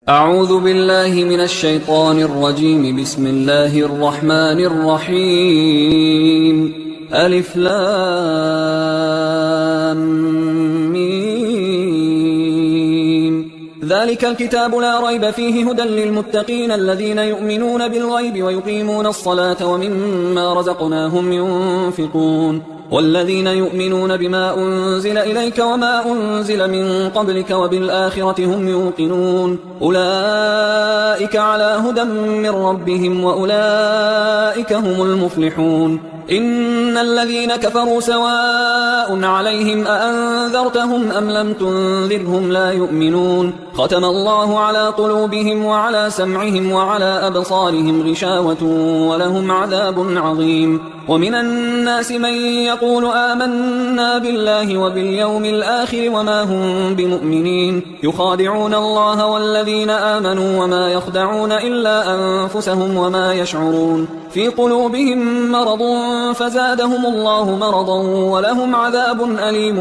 أعوذ بالله من الشيطان الرجيم. بسم الله الرحمن الرحيم. ألف لام ميم. ذلك الكتاب لا ريب فيه هدى للمتقين الذين يؤمنون بالغيب ويقيمون الصلاة ومما رزقناهم ينفقون والذين يؤمنون بما أنزل إليك وما أنزل من قبلك وبالآخرة هم يوقنون أولئك على هدى من ربهم وأولئك هم المفلحون. إن الذين كفروا سواء عليهم أأنذرتهم أم لم تنذرهم لا يؤمنون ختم الله على قلوبهم وعلى سمعهم وعلى أبصارهم غشاوة ولهم عذاب عظيم. ومن الناس من يقول آمنا بالله وباليوم الآخر وما هم بمؤمنين يخادعون الله والذين آمنوا وما يخدعون إلا أنفسهم وما يشعرون في قلوبهم مرض فزادهم الله مرضا ولهم عذاب أليم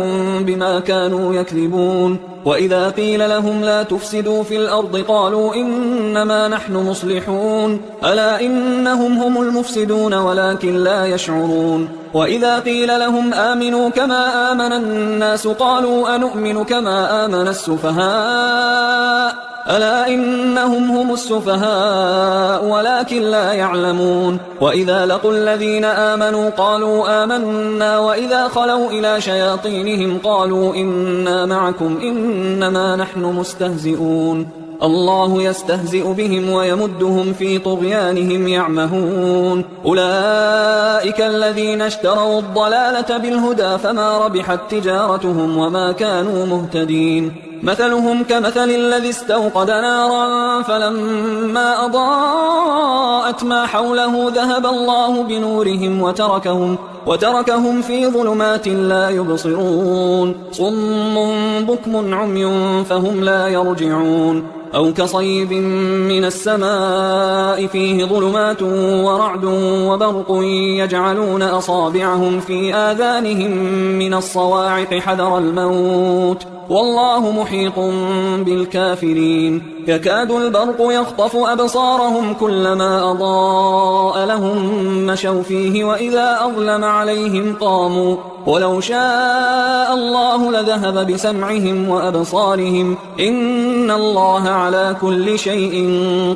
بما كانوا يكذبون. وإذا قيل لهم لا تفسدوا في الأرض قالوا إنما نحن مصلحون ألا إنهم هم المفسدون ولكن لا يشعرون. وإذا قيل لهم آمنوا كما آمن الناس قالوا أنؤمن كما آمن السفهاء ألا إنهم هم السفهاء ولكن لا يعلمون. وإذا لقوا الذين آمنوا قالوا آمنا وإذا خلوا إلى شياطينهم قالوا إنا معكم إنما نحن مستهزئون الله يستهزئ بهم ويمدهم في طغيانهم يعمهون. أولئك الذين اشتروا الضلالة بالهدى فما ربحت تجارتهم وما كانوا مهتدين. مثلهم كمثل الذي استوقد نارا فلما أضاءت ما حوله ذهب الله بنورهم وتركهم في ظلمات لا يبصرون صم بكم عمي فهم لا يرجعون. أو كصيب من السماء فيه ظلمات ورعد وبرق يجعلون أصابعهم في آذانهم من الصواعق حذر الموت والله محيط بالكافرين. يكاد البرق يخطف أبصارهم كلما أضاء لهم مشوا فيه وإذا أظلم عليهم قاموا ولو شاء الله لذهب بسمعهم وأبصارهم إن الله على كل شيء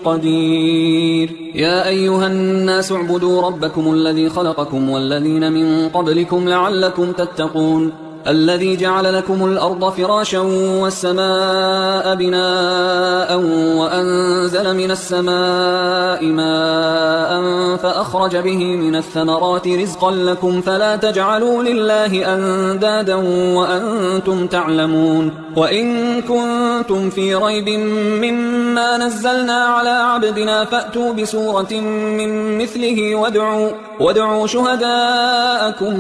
قدير. يا أيها الناس اعبدوا ربكم الذي خلقكم والذين من قبلكم لعلكم تتقون الذي جعل لكم الأرض فراشا والسماء بناء وأنزل من السماء ماء فأخرج به من الثمرات رزقا لكم فلا تجعلوا لله أندادا وأنتم تعلمون. وإن كنتم في ريب مما نزلنا على عبدنا فأتوا بسورة من مثله وادعوا شهداءكم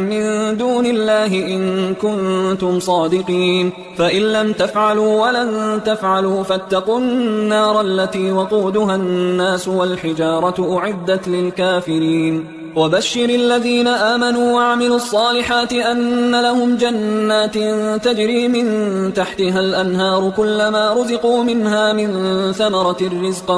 من دون الله إن كنتم صادقين فإن لم تفعلوا ولن تفعلوا فاتقوا النار التي وقودها الناس والحجارة أعدت للكافرين. وبشر الذين آمنوا وعملوا الصالحات أن لهم جنات تجري من تحتها الأنهار كلما رزقوا منها من ثمرة رزقا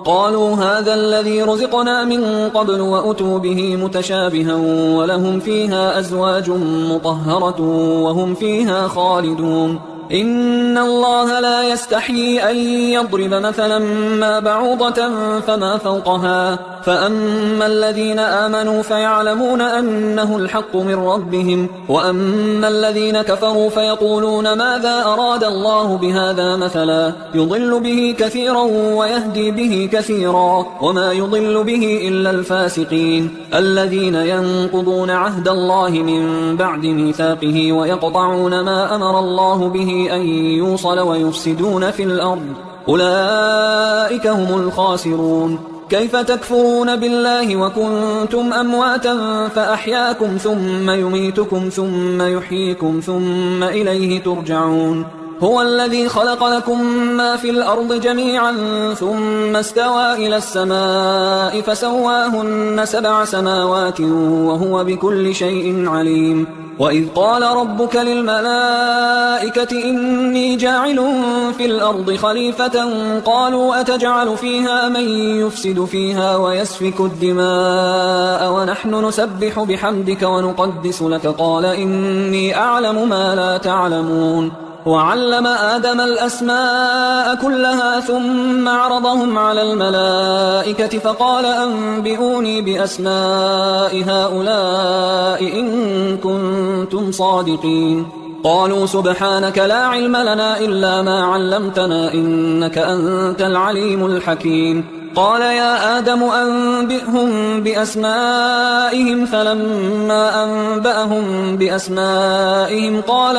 قالوا هذا الذي رزقنا من قبل وأتوا به متشابها ولهم فيها أزواج مطهرة وهم فيها خالدون. إن الله لا يستحيي أن يضرب مثلا ما بعوضة فما فوقها فأما الذين آمنوا فيعلمون أنه الحق من ربهم وأما الذين كفروا فيقولون ماذا أراد الله بهذا مثلا يضل به كثيرا ويهدي به كثيرا وما يضل به إلا الفاسقين الذين ينقضون عهد الله من بعد ميثاقه ويقطعون ما أمر الله به أن يوصل ويفسدون في الأرض أولئك هم الخاسرون. كيف تكفرون بالله وكنتم أمواتا فأحياكم ثم يميتكم ثم يحييكم ثم إليه ترجعون. هو الذي خلق لكم ما في الأرض جميعا ثم استوى إلى السماء فسواهن 7 سماوات وهو بكل شيء عليم. وإذ قال ربك للملائكة إني جاعل في الأرض خليفة قالوا أتجعل فيها من يفسد فيها ويسفك الدماء ونحن نسبح بحمدك ونقدس لك قال إني أعلم ما لا تعلمون. وعلم آدم الأسماء كلها ثم عرضهم على الملائكة فقال أنبئوني بأسماء هؤلاء إن كنتم صادقين. قالوا سبحانك لا علم لنا إلا ما علمتنا إنك أنت العليم الحكيم. قال يا آدم أنبئهم بأسمائهم فلما أنبأهم بأسمائهم قال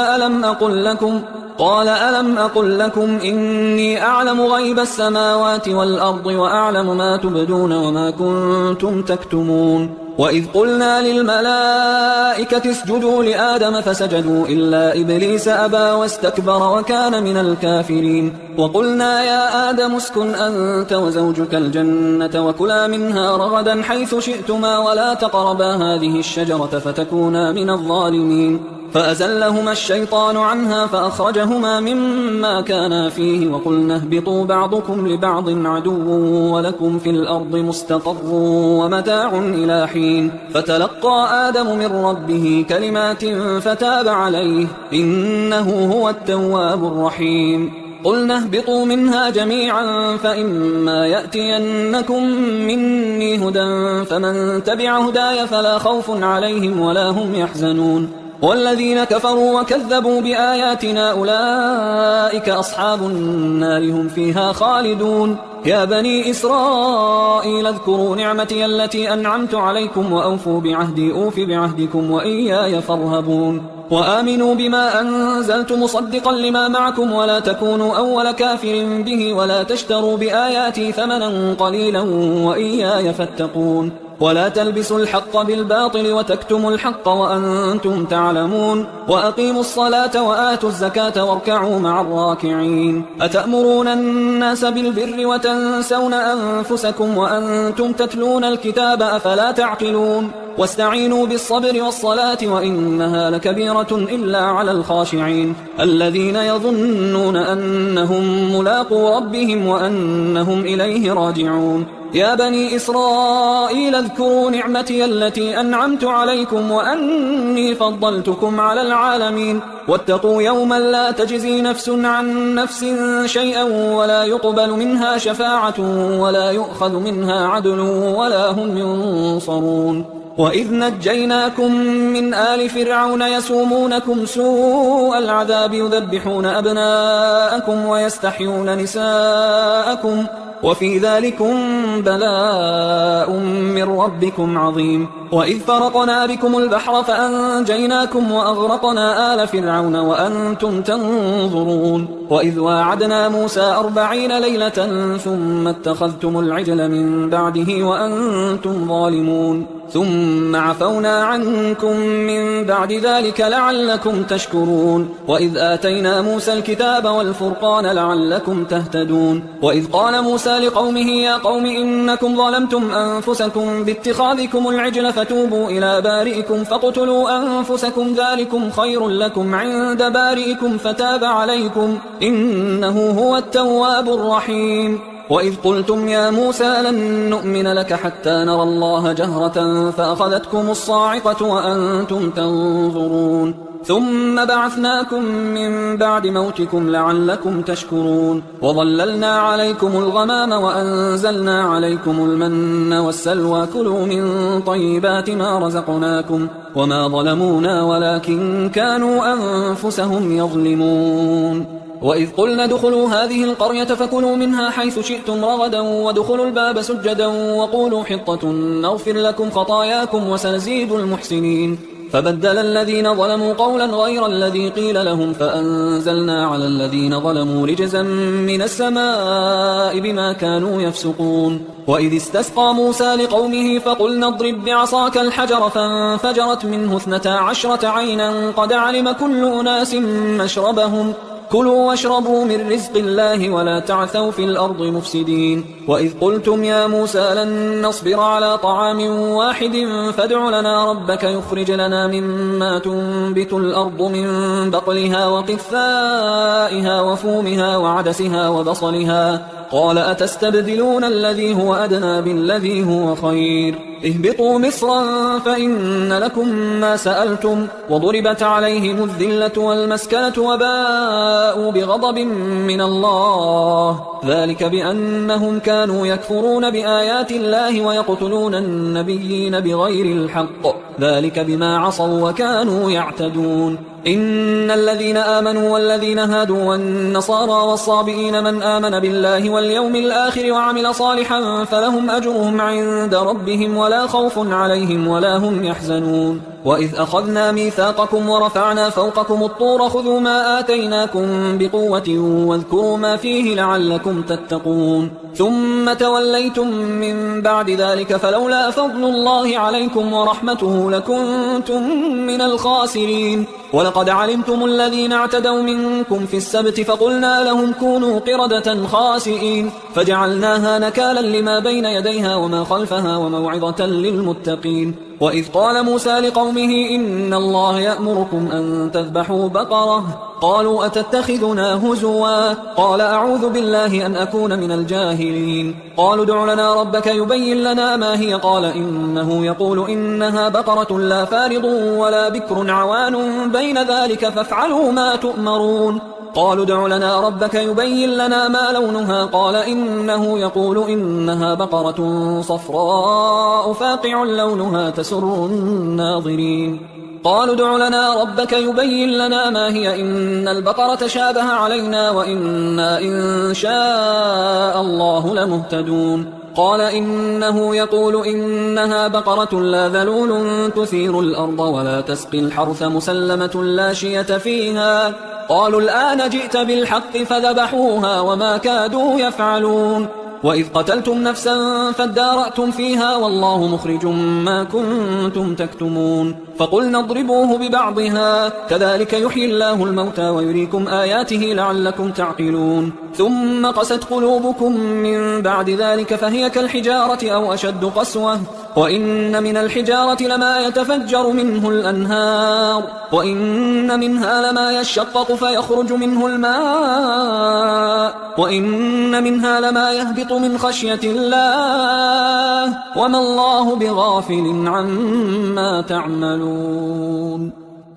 ألم أقل لكم إني أعلم غيب السماوات والأرض وأعلم ما تبدون وما كنتم تكتمون. وإذ قلنا للملائكة اسجدوا لآدم فسجدوا إلا إبليس أبى واستكبر وكان من الكافرين. وقلنا يا آدم اسكن أنت وزوجك الجنة وكلا منها رغدا حيث شئتما ولا تقربا هذه الشجرة فتكونا من الظالمين. فأزلهما الشيطان عنها فأخرجهما مما كانا فيه وقلنا اهبطوا بعضكم لبعض عدو ولكم في الأرض مستقر ومتاع إلى حين. فتلقى آدم من ربه كلمات فتاب عليه إنه هو التواب الرحيم. قلنا اهبطوا منها جميعا فإما يأتينكم مني هدى فمن تبع هداي فلا خوف عليهم ولا هم يحزنون. والذين كفروا وكذبوا بآياتنا أولئك أصحاب النار هم فيها خالدون. يا بني إسرائيل اذكروا نعمتي التي أنعمت عليكم وأوفوا بعهدي أوف بعهدكم وإياي فارهبون. وآمنوا بما أنزلت مصدقا لما معكم ولا تكونوا أول كافر به ولا تشتروا بآياتي ثمنا قليلا وإياي فاتقون. ولا تلبسوا الحق بالباطل وتكتموا الحق وأنتم تعلمون. وأقيموا الصلاة وآتوا الزكاة واركعوا مع الراكعين. أتأمرون الناس بالبر وتنسون أنفسكم وأنتم تتلون الكتاب أفلا تعقلون. واستعينوا بالصبر والصلاة وإنها لكبيرة إلا على الخاشعين الذين يظنون أنهم ملاقو ربهم وأنهم إليه راجعون. يا بني إسرائيل اذكروا نعمتي التي أنعمت عليكم وأني فضلتكم على العالمين. واتقوا يوما لا تجزي نفس عن نفس شيئا ولا يقبل منها شفاعة ولا يؤخذ منها عدل ولا هم ينصرون. وإذ نجيناكم من آل فرعون يسومونكم سوء العذاب يذبحون أبناءكم ويستحيون نساءكم وفي ذلكم بلاء من ربكم عظيم. وإذ فرقنا بكم البحر فأنجيناكم وأغرقنا آل فرعون وأنتم تنظرون. وإذ واعدنا موسى 40 ليلة ثم اتخذتم العجل من بعده وأنتم ظالمون ثم عفونا عنكم من بعد ذلك لعلكم تشكرون. وإذ آتينا موسى الكتاب والفرقان لعلكم تهتدون. وإذ قال موسى لقومه يا قوم إنكم ظلمتم أنفسكم باتخاذكم العجل فتوبوا إلى بارئكم فاقتلوا أنفسكم ذلكم خير لكم عند بارئكم فتاب عليكم إنه هو التواب الرحيم. وإذ قلتم يا موسى لن نؤمن لك حتى نرى الله جهرة فأخذتكم الصاعقة وأنتم تنظرون ثم بعثناكم من بعد موتكم لعلكم تشكرون. وظللنا عليكم الغمام وأنزلنا عليكم المن والسلوى كلوا من طيبات ما رزقناكم وما ظلمونا ولكن كانوا أنفسهم يظلمون. وإذ قلنا ادخلوا هذه القرية فكلوا منها حيث شئتم رغدا وادخلوا الباب سجدا وقولوا حطة نغفر لكم خطاياكم وسنزيد المحسنين. فبدل الذين ظلموا قولا غير الذي قيل لهم فأنزلنا على الذين ظلموا رجزا من السماء بما كانوا يفسقون. وإذ استسقى موسى لقومه فقلنا اضرب بعصاك الحجر فانفجرت منه 12 عينا قد علم كل أناس مشربهم كلوا واشربوا من رزق الله ولا تعثوا في الأرض مفسدين وإذ قلتم يا موسى لن نصبر على طعام واحد فادع لنا ربك يخرج لنا مما تنبت الأرض من بقلها وقثائها وفومها وعدسها وبصلها قال أتستبدلون الذي هو أدنى بالذي هو خير اهبطوا مصرا فإن لكم ما سألتم وضربت عليهم الذلة والمسكنة وباءوا بغضب من الله ذلك بأنهم كانوا يكفرون بآيات الله ويقتلون النبيين بغير الحق ذلك بما عصوا وكانوا يعتدون إن الذين آمنوا والذين هادوا والنصارى والصابئين من آمن بالله واليوم الآخر وعمل صالحا فلهم أجرهم عند ربهم ولا خوف عليهم ولا هم يحزنون وإذ أخذنا ميثاقكم ورفعنا فوقكم الطور خذوا ما آتيناكم بقوة واذكروا ما فيه لعلكم تتقون ثم توليتم من بعد ذلك فلولا فضل الله عليكم ورحمته لكنتم من الخاسرين ولقد علمتم الذين اعتدوا منكم في السبت فقلنا لهم كونوا قردة خاسئين فجعلناها نكالا لما بين يديها وما خلفها وموعظة للمتقين وإذ قال موسى لقومه إن الله يأمركم أن تذبحوا بقرة قالوا أتتخذنا هزوا قال أعوذ بالله أن أكون من الجاهلين قالوا ادع لنا ربك يبين لنا ما هي قال إنه يقول إنها بقرة لا فارض ولا بكر عوان بين ذلك فافعلوا ما تؤمرون قالوا ادع لنا ربك يبين لنا ما لونها قال إنه يقول إنها بقرة صفراء فاقع لونها تسر الناظرين قالوا ادع لنا ربك يبين لنا ما هي إن البقرة شابه علينا وإنا إن شاء الله لمهتدون قال إنه يقول إنها بقرة لا ذلول تثير الأرض ولا تسقي الحرث مسلمة لا شية فيها قالوا الآن جئت بالحق فذبحوها وما كادوا يفعلون وإذ قتلتم نفسا فادارأتم فيها والله مخرج ما كنتم تكتمون فقلنا اضربوه ببعضها كذلك يحيي الله الموتى ويريكم آياته لعلكم تعقلون ثم قست قلوبكم من بعد ذلك فهي كالحجارة أو أشد قسوة وإن من الحجارة لما يتفجر منه الأنهار وإن منها لما يشقق فيخرج منه الماء وإن منها لما يهبط من خشية الله وما الله بغافل عما تعملون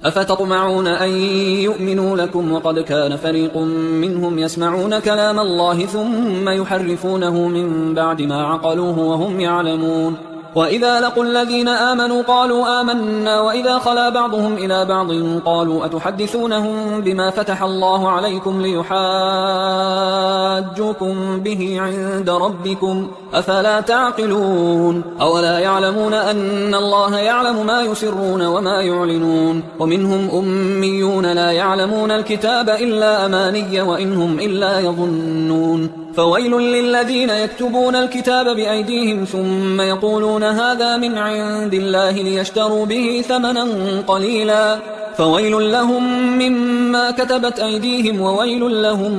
أفتطمعون أن يؤمنوا لكم وقد كان فريق منهم يسمعون كلام الله ثم يحرفونه من بعد ما عقلوه وهم يعلمون وإذا لقوا الذين آمنوا قالوا آمنا وإذا خلا بعضهم إلى بعض قالوا أتحدثونهم بما فتح الله عليكم ليحاجوكم به عند ربكم أفلا تعقلون أولا يعلمون أن الله يعلم ما يسرون وما يعلنون ومنهم أميون لا يعلمون الكتاب إلا أماني وإنهم إلا يظنون فويل للذين يكتبون الكتاب بأيديهم ثم يقولون هذا من عند الله ليشتروا به ثمنا قليلا فويل لهم مما كتبت أيديهم وويل لهم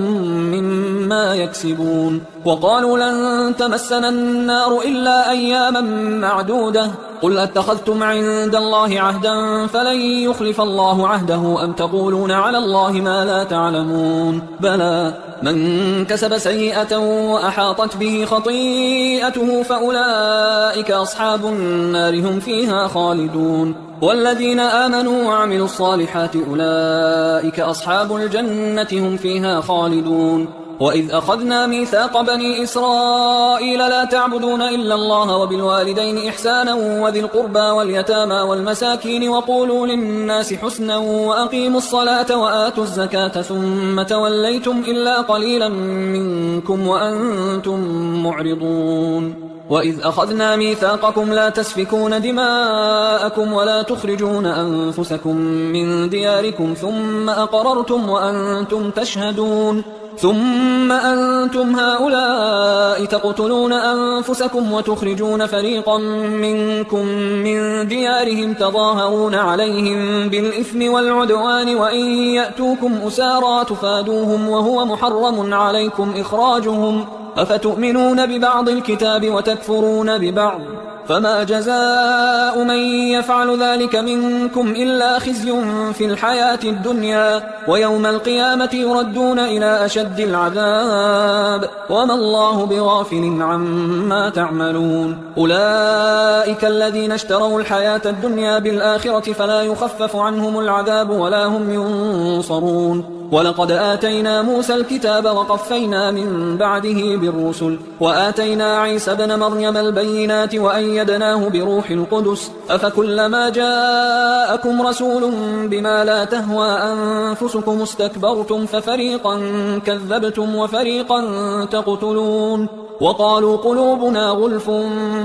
مما يكسبون وقالوا لن تمسنا النار إلا أياما معدودة قل أتخذتم عند الله عهدا فلن يخلف الله عهده أم تقولون على الله ما لا تعلمون بلى من كسب سيئة وأحاطت به خطيئته فأولئك أصحاب النار هم فيها خالدون والذين آمنوا وعملوا الصالحات أولئك أصحاب الجنة هم فيها خالدون وإذ أخذنا ميثاق بني إسرائيل لا تعبدون إلا الله وبالوالدين إحسانا وذي القربى واليتامى والمساكين وقولوا للناس حسنا وأقيموا الصلاة وآتوا الزكاة ثم توليتم إلا قليلا منكم وأنتم معرضون وإذ أخذنا ميثاقكم لا تسفكون دماءكم ولا تخرجون أنفسكم من دياركم ثم أقررتم وأنتم تشهدون ثم أنتم هؤلاء تقتلون أنفسكم وتخرجون فريقا منكم من ديارهم تظاهرون عليهم بالإثم والعدوان وإن يأتوكم أسارى تفادوهم وهو محرم عليكم إخراجهم أفتؤمنون ببعض الكتاب وتكفرون ببعض فما جزاء من يفعل ذلك منكم إلا خزي في الحياة الدنيا ويوم القيامة يردون إلى أشد العذاب وما الله بغافل عما تعملون أولئك الذين اشتروا الحياة الدنيا بالآخرة فلا يخفف عنهم العذاب ولا هم ينصرون ولقد آتينا موسى الكتاب وقفينا من بعده بالرسل وآتينا عيسى بن مريم البينات وأيدناه بروح القدس أفكلما جاءكم رسول بما لا تهوى أنفسكم استكبرتم ففريقا كذبتم وفريقا تقتلون وقالوا قلوبنا غلف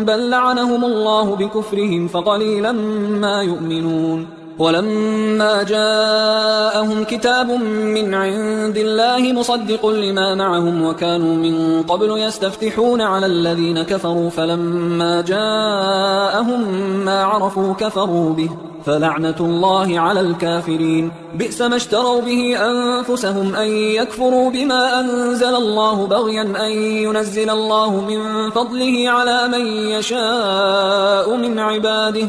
بل لعنهم الله بكفرهم فقليلا ما يؤمنون ولما جاءهم كتاب من عند الله مصدق لما معهم وكانوا من قبل يستفتحون على الذين كفروا فلما جاءهم ما عرفوا كفروا به فلعنة الله على الكافرين بئس ما اشتروا به أنفسهم أن يكفروا بما أنزل الله بغيا أن ينزل الله من فضله على من يشاء من عباده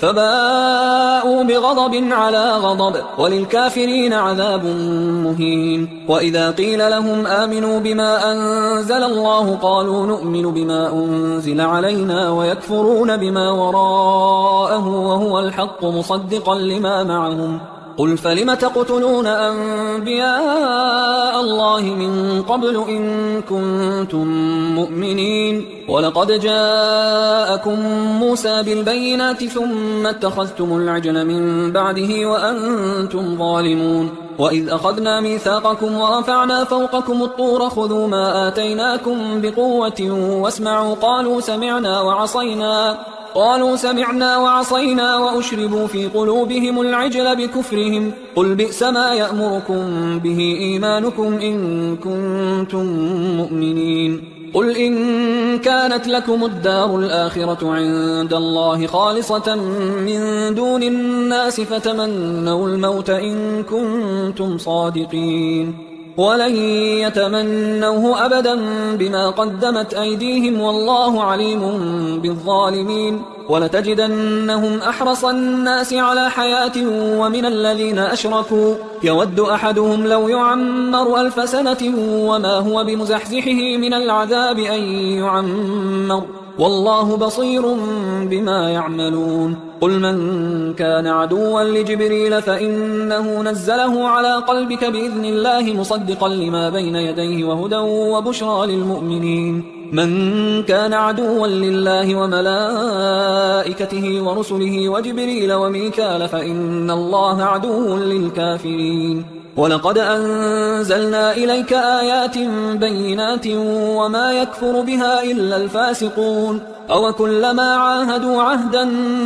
فباءوا بغضب على غضب وللكافرين عذاب مهين وإذا قيل لهم آمنوا بما أنزل الله قالوا نؤمن بما أنزل علينا ويكفرون بما وراءه وهو الحق مصدقا لما معهم قل فلم تقتلون أنبياء الله من قبل إن كنتم مؤمنين ولقد جاءكم موسى بالبينات ثم اتخذتم العجل من بعده وأنتم ظالمون وإذ أخذنا ميثاقكم ورفعنا فوقكم الطور خذوا ما آتيناكم بقوة واسمعوا قالوا سمعنا وعصينا وأشربوا في قلوبهم العجل بكفرهم قل بئس ما يأمركم به إيمانكم إن كنتم مؤمنين قل إن كانت لكم الدار الآخرة عند الله خالصة من دون الناس فتمنوا الموت إن كنتم صادقين ولن يتمنوه أبدا بما قدمت أيديهم والله عليم بالظالمين ولتجدنهم أحرص الناس على حياة ومن الذين أشركوا يود أحدهم لو يعمر 1000 سنة وما هو بمزحزحه من العذاب أن يعمر والله بصير بما يعملون قل من كان عدوا لجبريل فإنه نزله على قلبك بإذن الله مصدقا لما بين يديه وهدى وبشرى للمؤمنين من كان عدوا لله وملائكته ورسله وجبريل وميكال فإن الله عدو للكافرين ولقد أنزلنا إليك آيات بينات وما يكفر بها إلا الفاسقون أو كلما عاهدوا عهدا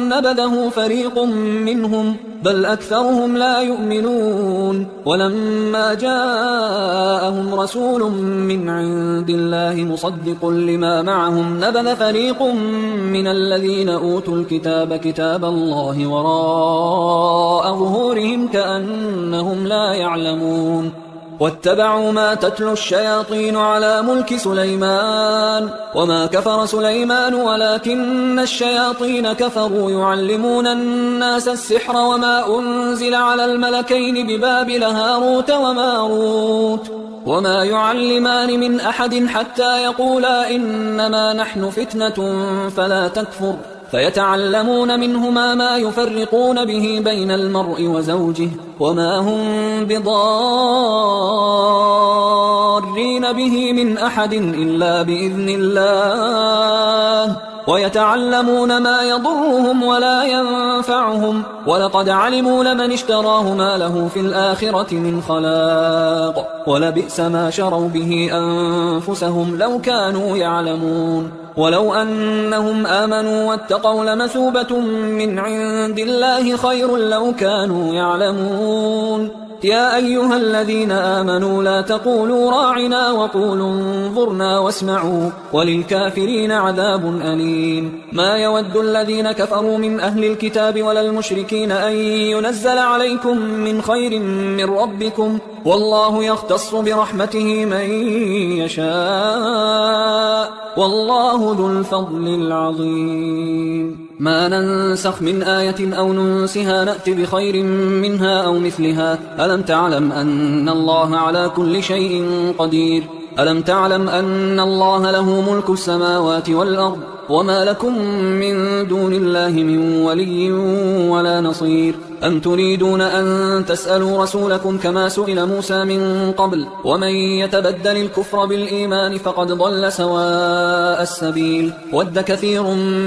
نبذه فريق منهم بل أكثرهم لا يؤمنون ولما جاءهم رسول من عند الله مصدق لما معهم نبذ فريق من الذين أوتوا الكتاب كتاب الله وراء ظهورهم كأنهم لا يعلمون واتبعوا ما تتلو الشياطين على ملك سليمان وما كفر سليمان ولكن الشياطين كفروا يعلمون الناس السحر وما أنزل على الملكين ببابل هاروت وماروت وما يعلمان من أحد حتى يقولا إنما نحن فتنة فلا تكفر فيتعلمون منهما ما يفرقون به بين المرء وزوجه وما هم بضارين به من أحد إلا بإذن الله ويتعلمون ما يضرهم ولا ينفعهم ولقد علموا لمن اشتراه ما له في الآخرة من خلاق ولبئس ما شروا به أنفسهم لو كانوا يعلمون ولو أنهم آمنوا واتقوا لمثوبة من عند الله خير لو كانوا يعلمون يا أيها الذين آمنوا لا تقولوا راعنا وقولوا انظرنا واسمعوا وللكافرين عذاب أليم ما يود الذين كفروا من أهل الكتاب ولا المشركين أن ينزل عليكم من خير من ربكم والله يختص برحمته من يشاء والله ذو الفضل العظيم ما ننسخ من آية أو ننسها نأت بخير منها أو مثلها ألم تعلم أن الله على كل شيء قدير ألم تعلم أن الله له ملك السماوات والأرض وما لكم من دون الله من ولي ولا نصير أم تريدون أن تسألوا رسولكم كما سئل موسى من قبل ومن يتبدل الكفر بالإيمان فقد ضل سواء السبيل ود كثير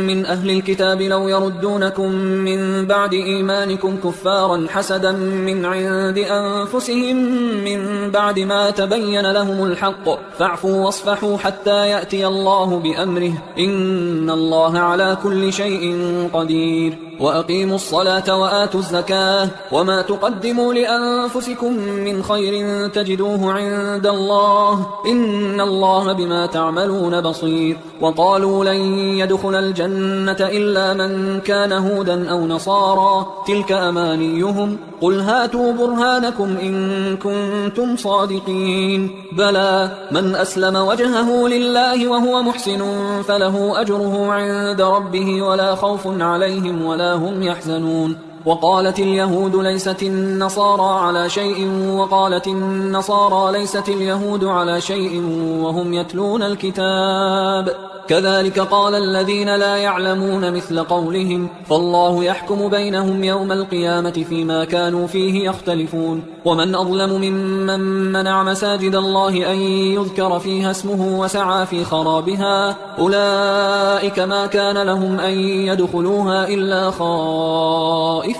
من أهل الكتاب لو يردونكم من بعد إيمانكم كفارا حسدا من عند أنفسهم من بعد ما تبين لهم الحق فاعفوا واصفحوا حتى يأتي الله بأمره إن الله على كل شيء قدير وأقيموا الصلاة وآتوا الزكاة وما تقدموا لأنفسكم من خير تجدوه عند الله إن الله بما تعملون بصير وقالوا لن يدخل الجنة إلا من كان هودا أو نصارى تلك أمانيهم قل هاتوا برهانكم إن كنتم صادقين بلى من أسلم وجهه لله وهو محسن فله أجره عند ربه ولا خوف عليهم ولا هم يحزنون وقالت اليهود ليست النصارى على شيء وقالت النصارى ليست اليهود على شيء وهم يتلون الكتاب كذلك قال الذين لا يعلمون مثل قولهم فالله يحكم بينهم يوم القيامة فيما كانوا فيه يختلفون ومن أظلم ممن منع مساجد الله أن يذكر فيها اسمه وسعى في خرابها أولئك ما كان لهم أن يدخلوها إلا خائفين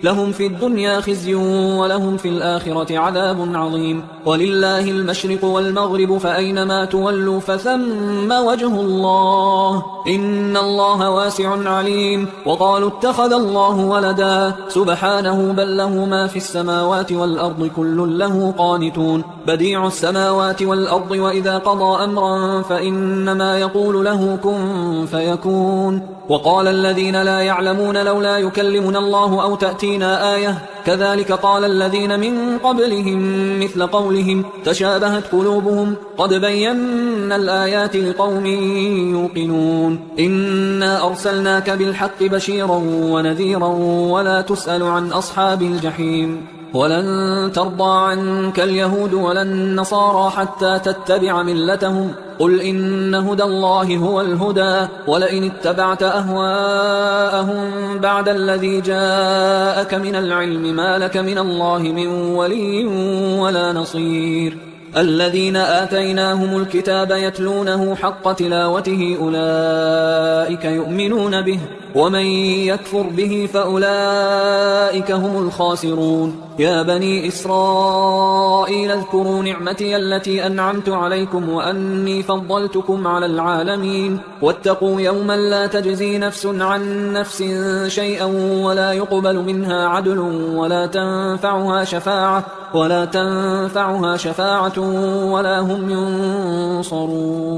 لهم في الدنيا خزي ولهم في الآخرة عذاب عظيم ولله المشرق والمغرب فأينما تولوا فثم وجه الله إن الله واسع عليم وقالوا اتخذ الله ولدا سبحانه بل له ما في السماوات والأرض كل له قانتون بديع السماوات والأرض وإذا قضى أمرا فإنما يقول له كن فيكون وقال الذين لا يعلمون لولا يكلمنا الله أو تأتينا آية كذلك قال الذين من قبلهم مثل قولهم تشابهت قلوبهم قد بينا الآيات لقوم يوقنون إنا أرسلناك بالحق بشيرا ونذيرا ولا تسأل عن أصحاب الجحيم ولن ترضى عنك اليهود ولا النصارى حتى تتبع ملتهم قل إن هدى الله هو الهدى ولئن اتبعت أهواءهم بعد الذي جاءك من العلم ما لك من الله من ولي ولا نصير الذين آتيناهم الكتاب يتلونه حق تلاوته أولئك يؤمنون به ومن يكفر به فأولئك هم الخاسرون يا بني إسرائيل اذكروا نعمتي التي أنعمت عليكم وأني فضلتكم على العالمين واتقوا يوما لا تجزي نفس عن نفس شيئا ولا يقبل منها عدل ولا تنفعها شفاعة ولا هم ينصرون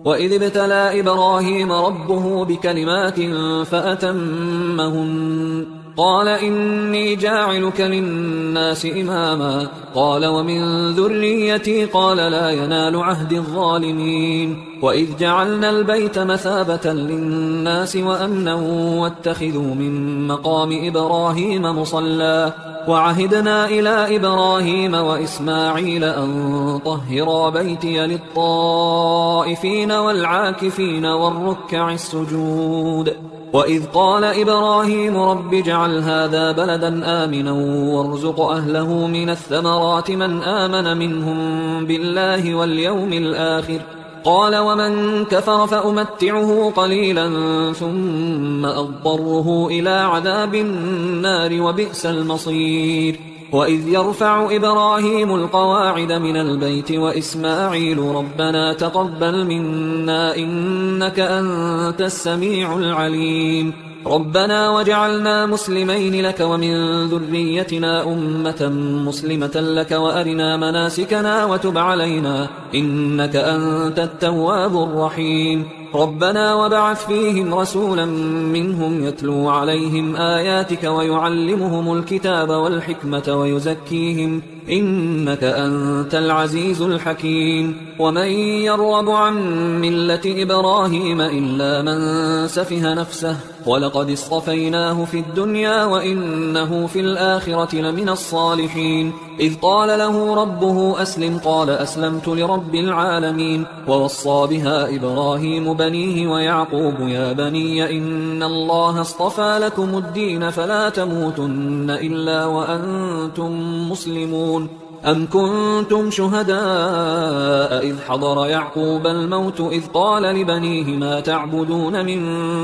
وإذ ابتلى إبراهيم ربه بكلمات فأتمهن قال إني جاعلك للناس إماما قال ومن ذريتي قال لا ينال عهد الظالمين وإذ جعلنا البيت مثابة للناس وأمنا واتخذوا من مقام إبراهيم مصلى وعهدنا إلى إبراهيم وإسماعيل أن طهرا بيتي للطائفين والعاكفين والركع السجود وإذ قال إبراهيم رب اجعل هذا بلدا آمنا وارزق أهله من الثمرات من آمن منهم بالله واليوم الآخر قال ومن كفر فأمتعه قليلا ثم أضطره إلى عذاب النار وبئس المصير وإذ يرفع إبراهيم القواعد من البيت وإسماعيل ربنا تقبل منا إنك أنت السميع العليم ربنا وجعلنا مسلمين لك ومن ذريتنا أمة مسلمة لك وأرنا مناسكنا وتب علينا إنك أنت التواب الرحيم ربنا وبعث فيهم رسولا منهم يتلو عليهم آياتك ويعلمهم الكتاب والحكمة ويزكيهم إنك أنت العزيز الحكيم ومن يرغب عن ملة إبراهيم إلا من سفه نفسه ولقد اصطفيناه في الدنيا وإنه في الآخرة لمن الصالحين إذ قال له ربه أسلم قال أسلمت لرب العالمين ووصى بها إبراهيم بنيه ويعقوب يا بني إن الله اصطفى لكم الدين فلا تموتن إلا وأنتم مسلمون أم كنتم شهداء إذ حضر يعقوب الموت إذ قال لبنيه ما تعبدون من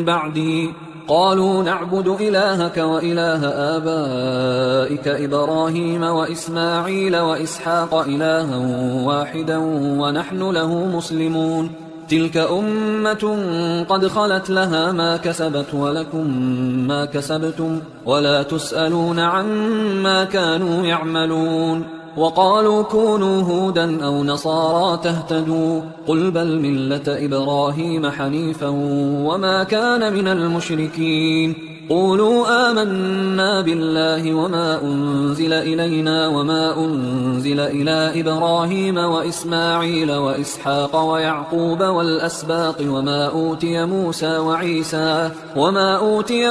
بعدي قالوا نعبد إلهك وإله آبائك إبراهيم وإسماعيل وإسحاق إلها واحدا ونحن له مسلمون تلك أمة قد خلت لها ما كسبت ولكم ما كسبتم ولا تسألون عما كانوا يعملون وقالوا كونوا هودا أو نصارى تهتدوا قل بل ملة إبراهيم حنيفا وما كان من المشركين قولوا آمنا بالله وما أنزل إلينا وما أنزل إلى إبراهيم وإسماعيل وإسحاق ويعقوب والأسباط وما أوتي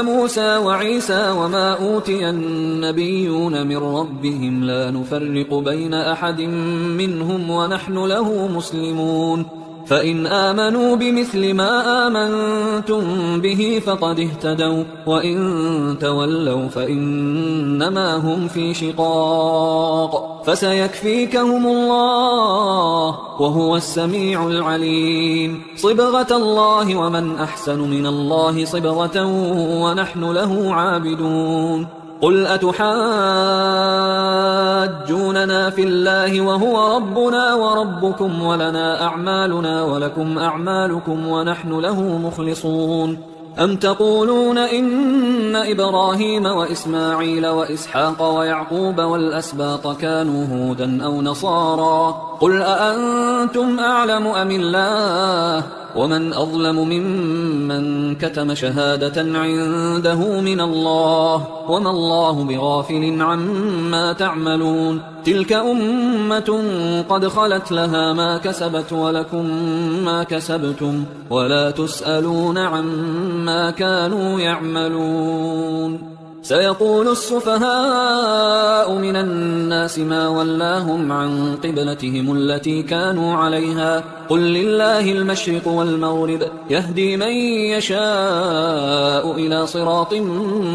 موسى وعيسى وما أوتي النبيون من ربهم لا نفرق بين أحد منهم ونحن له مسلمون فإن آمنوا بمثل ما آمنتم به فقد اهتدوا وإن تولوا فإنما هم في شقاق فسيكفيكهم الله وهو السميع العليم صبغة الله ومن أحسن من الله صبغة ونحن له عابدون قل أتحاجوننا في الله وهو ربنا وربكم ولنا أعمالنا ولكم أعمالكم ونحن له مخلصون أم تقولون إن إبراهيم وإسماعيل وإسحاق ويعقوب والأسباط كانوا هودا أو نصارى قل أأنتم أعلم أم الله ومن أظلم ممن كتم شهادة عنده من الله وما الله بغافل عما تعملون تلك أمة قد خلت لها ما كسبت ولكم ما كسبتم ولا تسألون عما كانوا يعملون سيقول السفهاء من الناس ما ولاهم عن قبلتهم التي كانوا عليها قل لله المشرق والمغرب يهدي من يشاء إلى صراط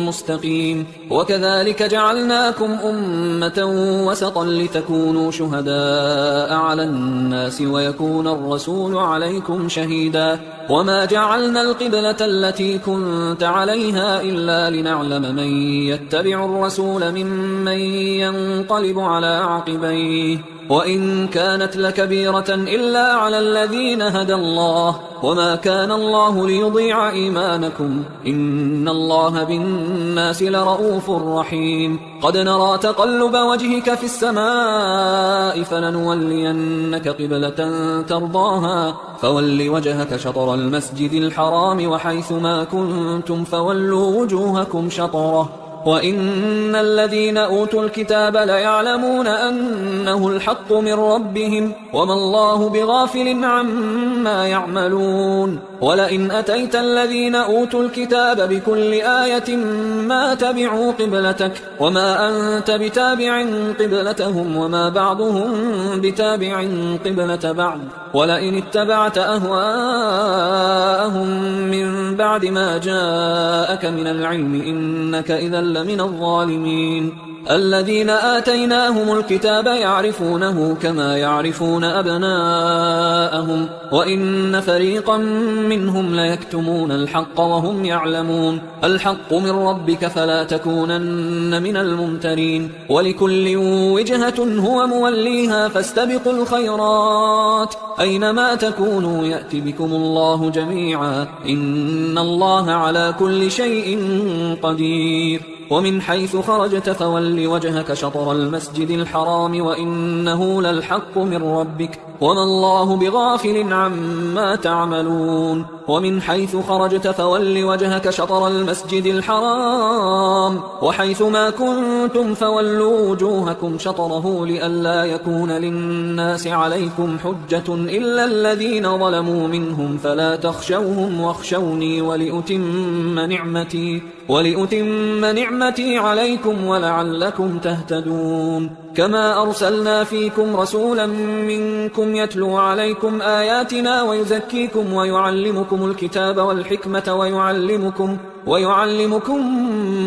مستقيم وكذلك جعلناكم أمة وسطا لتكونوا شهداء على الناس ويكون الرسول عليكم شهيدا وما جعلنا القبلة التي كنت عليها إلا لنعلم من يتبع الرسول ممن ينقلب على عقبيه وإن كانت لكبيرة إلا على الذين هدى الله وما كان الله ليضيع إيمانكم إن الله بالناس لرؤوف رحيم قد نرى تقلب وجهك في السماء فلنولينك قبلة ترضاها فول وجهك شطر المسجد الحرام وحيث ما كنتم فولوا وجوهكم شطره وإن الذين أوتوا الكتاب ليعلمون أنه الحق من ربهم وما الله بغافل عما يعملون ولئن أتيت الذين أوتوا الكتاب بكل آية ما تبعوا قبلتك وما أنت بتابع قبلتهم وما بعضهم بتابع قبلة بعض ولئن اتبعت أهواءهم من بعد ما جاءك من العلم إنك إذا لمن الظالمين الذين آتيناهم الكتاب يعرفونه كما يعرفون أبناءهم لهم وإن فريقا منهم ليكتمون الحق وهم يعلمون الحق من ربك فلا تكونن من الممترين ولكل وجهة هو موليها فاستبقوا الخيرات أينما تكونوا يأتي بكم الله جميعا إن الله على كل شيء قدير ومن حيث خرجت فول وجهك شطر المسجد الحرام وإنه للحق من ربك وما الله بغافل عما تعملون ومن حيث خرجت فول وجهك شطر المسجد الحرام وحيث ما كنتم فولوا وجوهكم شطره لئلا يكون للناس عليكم حجة إلا الذين ظلموا منهم فلا تخشوهم واخشوني ولأتم نعمتي عليكم ولعلكم تهتدون كما أرسلنا فيكم رسولا منكم يتلو عليكم آياتنا ويزكيكم ويعلمكم الكتاب والحكمة ويعلمكم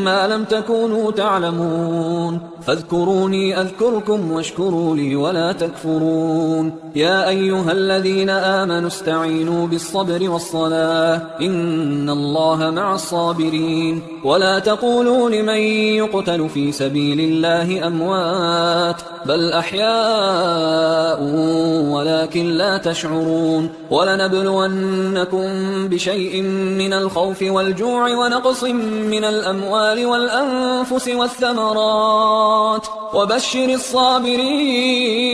ما لم تكونوا تعلمون فاذكروني أذكركم واشكروا لي ولا تكفرون يا أيها الذين آمنوا استعينوا بالصبر والصلاة إن الله مع الصابرين ولا تقولوا لمن يقتل في سبيل الله أموات بل أحياء ولكن لا تشعرون ولنبلونكم بشيء من الخوف والجوع ونقص من الأموال والأنفس والثمرات وبشر الصابرين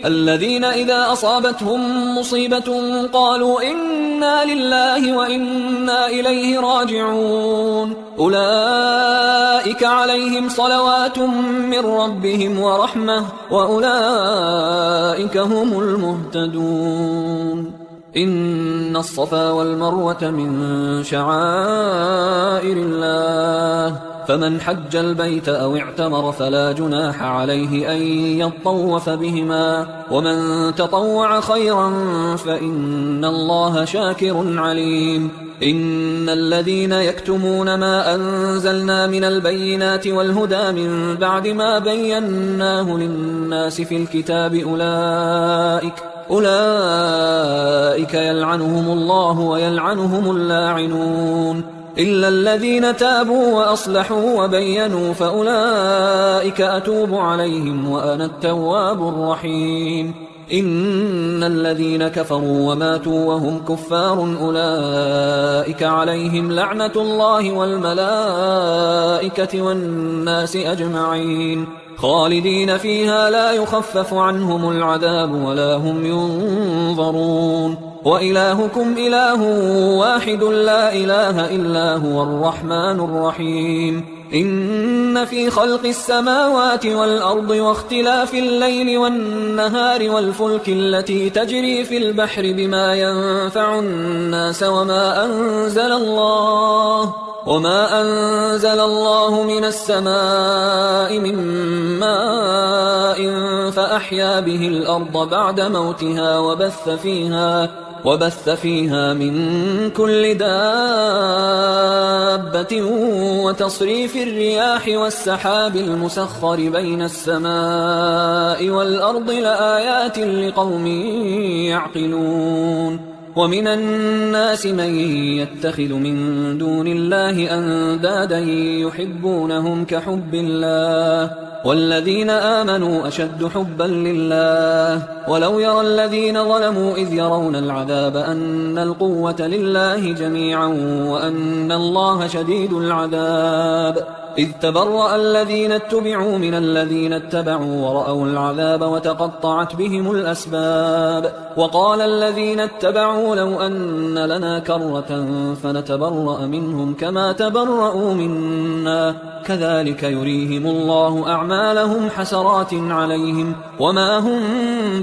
الذين إذا أصابتهم مصيبة قالوا إنا لله وإنا إليه راجعون أولئك عليهم صلوات من ربهم ورحمة وأولئك هم المهتدون إن الصفا والمروة من شعائر الله فمن حج البيت أو اعتمر فلا جناح عليه أن يطوف بهما ومن تطوع خيرا فإن الله شاكر عليم إن الذين يكتمون ما أنزلنا من البينات والهدى من بعد ما بيناه للناس في الكتاب أولئك يلعنهم الله ويلعنهم اللاعنون إلا الذين تابوا وأصلحوا وبينوا فأولئك أتوب عليهم وأنا التواب الرحيم إن الذين كفروا وماتوا وهم كفار أولئك عليهم لعنة الله والملائكة والناس أجمعين خالدين فيها لا يخفف عنهم العذاب ولا هم ينظرون وإلهكم إله واحد لا إله إلا هو الرحمن الرحيم إن في خلق السماوات والأرض واختلاف الليل والنهار والفلك التي تجري في البحر بما ينفع الناس وما أنزل الله من السماء من ماء فأحيا به الأرض بعد موتها وبث فيها من كل دابة وتصريف الرياح والسحاب المسخر بين السماء والأرض لآيات لقوم يعقلون ومن الناس من يتخذ من دون الله أندادا يحبونهم كحب الله والذين آمنوا أشد حبا لله ولو يرى الذين ظلموا إذ يرون العذاب أن القوة لله جميعا وأن الله شديد العذاب إذ تبرأ الذين اتبعوا من الذين اتبعوا ورأوا العذاب وتقطعت بهم الأسباب وقال الذين اتبعوا لو أن لنا كرة فنتبرأ منهم كما تبرأوا منا كذلك يريهم الله أعمالهم حسرات عليهم وما هم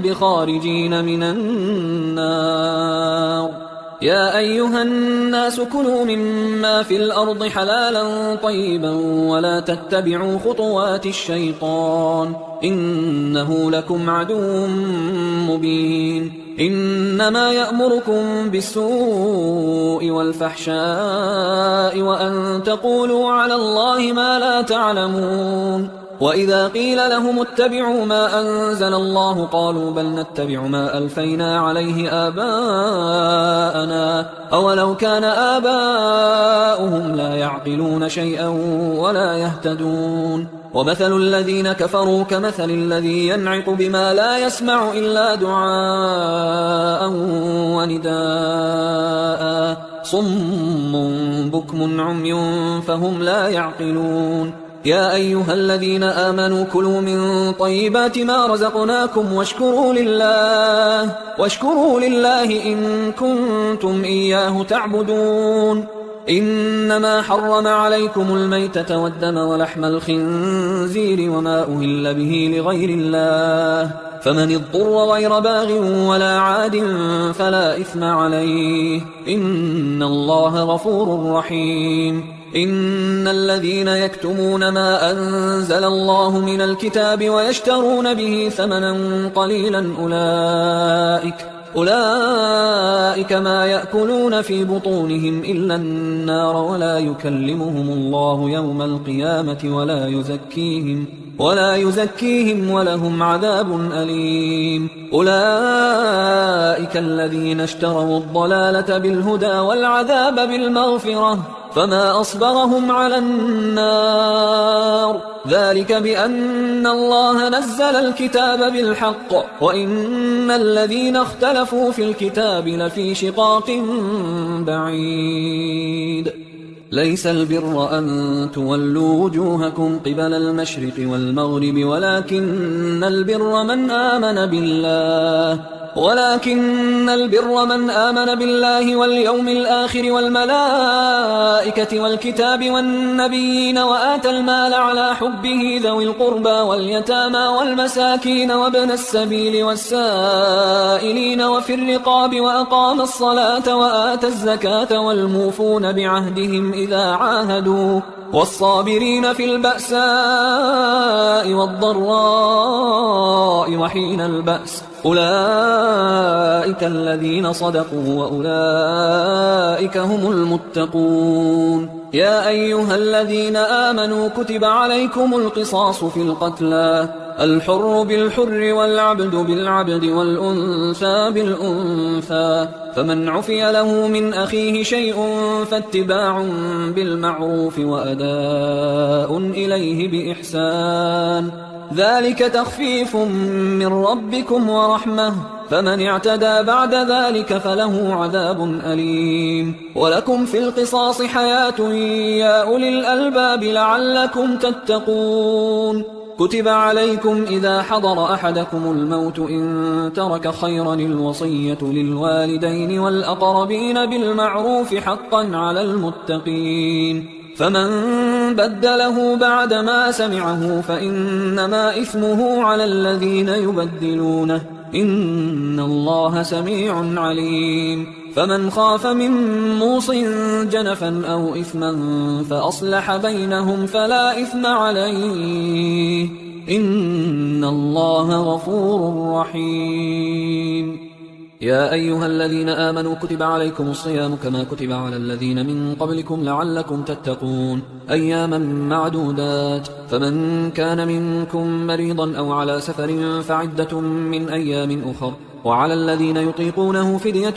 بخارجين من النار يا أيها الناس كلوا مما في الأرض حلالا طيبا ولا تتبعوا خطوات الشيطان إنه لكم عدو مبين إنما يأمركم بالسوء والفحشاء وأن تقولوا على الله ما لا تعلمون وإذا قيل لهم اتبعوا ما أنزل الله قالوا بل نتبع ما ألفينا عليه آباءنا أولو كان آباؤهم لا يعقلون شيئا ولا يهتدون ومثل الذين كفروا كمثل الذي ينعق بما لا يسمع إلا دعاء ونداء صم بكم عمي فهم لا يعقلون يا أيها الذين آمنوا كلوا من طيبات ما رزقناكم واشكروا لله إن كنتم إياه تعبدون إنما حرم عليكم الميتة والدم ولحم الخنزير وما أهل به لغير الله فمن اضطر غير باغ ولا عاد فلا إثم عليه إن الله غفور رحيم إن الذين يكتمون ما أنزل الله من الكتاب ويشترون به ثمنا قليلا أولئك ما يأكلون في بطونهم إلا النار ولا يكلمهم الله يوم القيامة ولا يزكيهم ولهم عذاب أليم أولئك الذين اشتروا الضلالة بالهدى والعذاب بالمغفرة فما أصبرهم على النار ذلك بأن الله نزل الكتاب بالحق وإن الذين اختلفوا في الكتاب لفي شقاق بعيد ليس البر أن تولوا وجوهكم قبل المشرق والمغرب ولكن البر من آمن بالله واليوم الآخر والملائكة والكتاب والنبيين وآتى المال على حبه ذوي القربى واليتامى والمساكين وابن السبيل والسائلين وفي الرقاب وأقام الصلاة وآتى الزكاة والموفون بعهدهم إذا عاهدوا والصابرين في البأساء والضراء وحين البأس أولئك الذين صدقوا وأولئك هم المتقون يا أيها الذين آمنوا كتب عليكم القصاص في القتلى الحر بالحر والعبد بالعبد والأنثى بالأنثى فمن عفي له من أخيه شيء فاتباع بالمعروف وأداء إليه بإحسان ذلك تخفيف من ربكم ورحمة فمن اعتدى بعد ذلك فله عذاب أليم ولكم في القصاص حياة يا أولي الألباب لعلكم تتقون كتب عليكم إذا حضر أحدكم الموت إن ترك خيرا الوصية للوالدين والأقربين بالمعروف حقا على المتقين فمن بدله بعدما سمعه فإنما إثمه على الذين يبدلونه إن الله سميع عليم فمن خاف من موص جنفا أو إثما فأصلح بينهم فلا إثم عليه إن الله غفور رحيم يا أيها الذين آمنوا كتب عليكم الصيام كما كتب على الذين من قبلكم لعلكم تتقون أياما معدودات فمن كان منكم مريضا أو على سفر فعدة من أيام أخر وعلى الذين يطيقونه فدية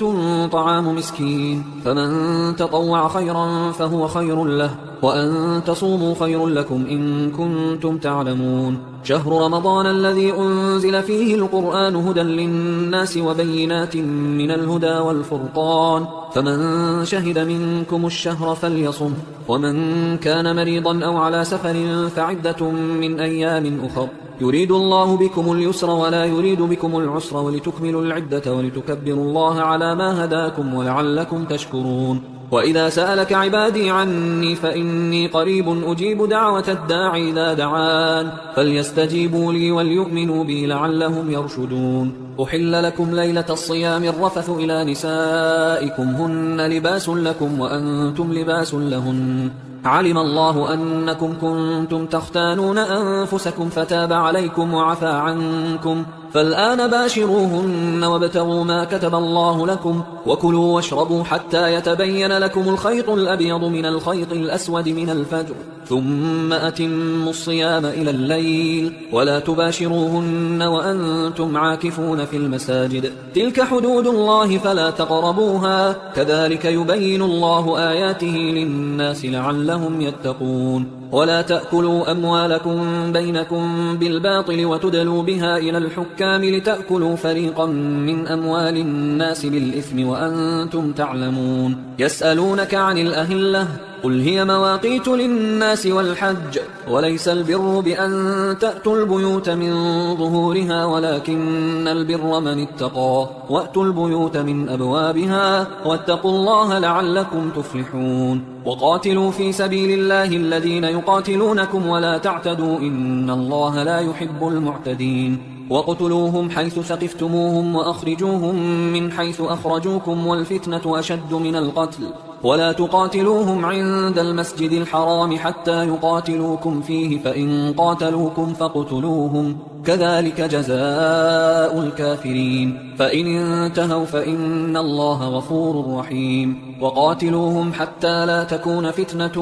طعام مسكين فمن تطوع خيرا فهو خير له وأن تصوموا خير لكم إن كنتم تعلمون شهر رمضان الذي أنزل فيه القرآن هدى للناس وبينات من الهدى والفرقان فمن شهد منكم الشهر فليصم ومن كان مريضا أو على سفر فعدة من أيام أخر يريد الله بكم اليسر ولا يريد بكم العسر ولتكملوا العدة ولتكبروا الله على ما هداكم ولعلكم تشكرون وإذا سألك عبادي عني فإني قريب أجيب دعوة الداعي إذا دعان فليستجيبوا لي وليؤمنوا بي لعلهم يرشدون أحل لكم ليلة الصيام الرفث إلى نسائكم هن لباس لكم وأنتم لباس لهن علم الله أنكم كنتم تختانون أنفسكم فتاب عليكم وعفى عنكم فالآن باشروهن وابتغوا ما كتب الله لكم وكلوا واشربوا حتى يتبين لكم الخيط الأبيض من الخيط الأسود من الفجر ثم أتموا الصيام إلى الليل ولا تباشروهن وأنتم عاكفون في المساجد تلك حدود الله فلا تقربوها كذلك يبين الله آياته للناس لعلهم يتقون ولا تأكلوا أموالكم بينكم بالباطل وتدلوا بها إلى الحكام لتأكلوا فريقا من أموال الناس بالإثم وأنتم تعلمون يسألونك عن الأهلة قل هي مواقيت للناس والحج وليس البر بأن تأتوا البيوت من ظهورها ولكن البر من اتقى وأتوا البيوت من أبوابها واتقوا الله لعلكم تفلحون وقاتلوا في سبيل الله الذين يقاتلونكم ولا تعتدوا إن الله لا يحب المعتدين وقتلوهم حيث ثقفتموهم وأخرجوهم من حيث أخرجوكم والفتنة أشد من القتل ولا تقاتلوهم عند المسجد الحرام حتى يقاتلوكم فيه فإن قاتلوكم فاقتلوهم كذلك جزاء الكافرين فإن انتهوا فإن الله غفور رحيم وقاتلوهم حتى لا تكون فتنة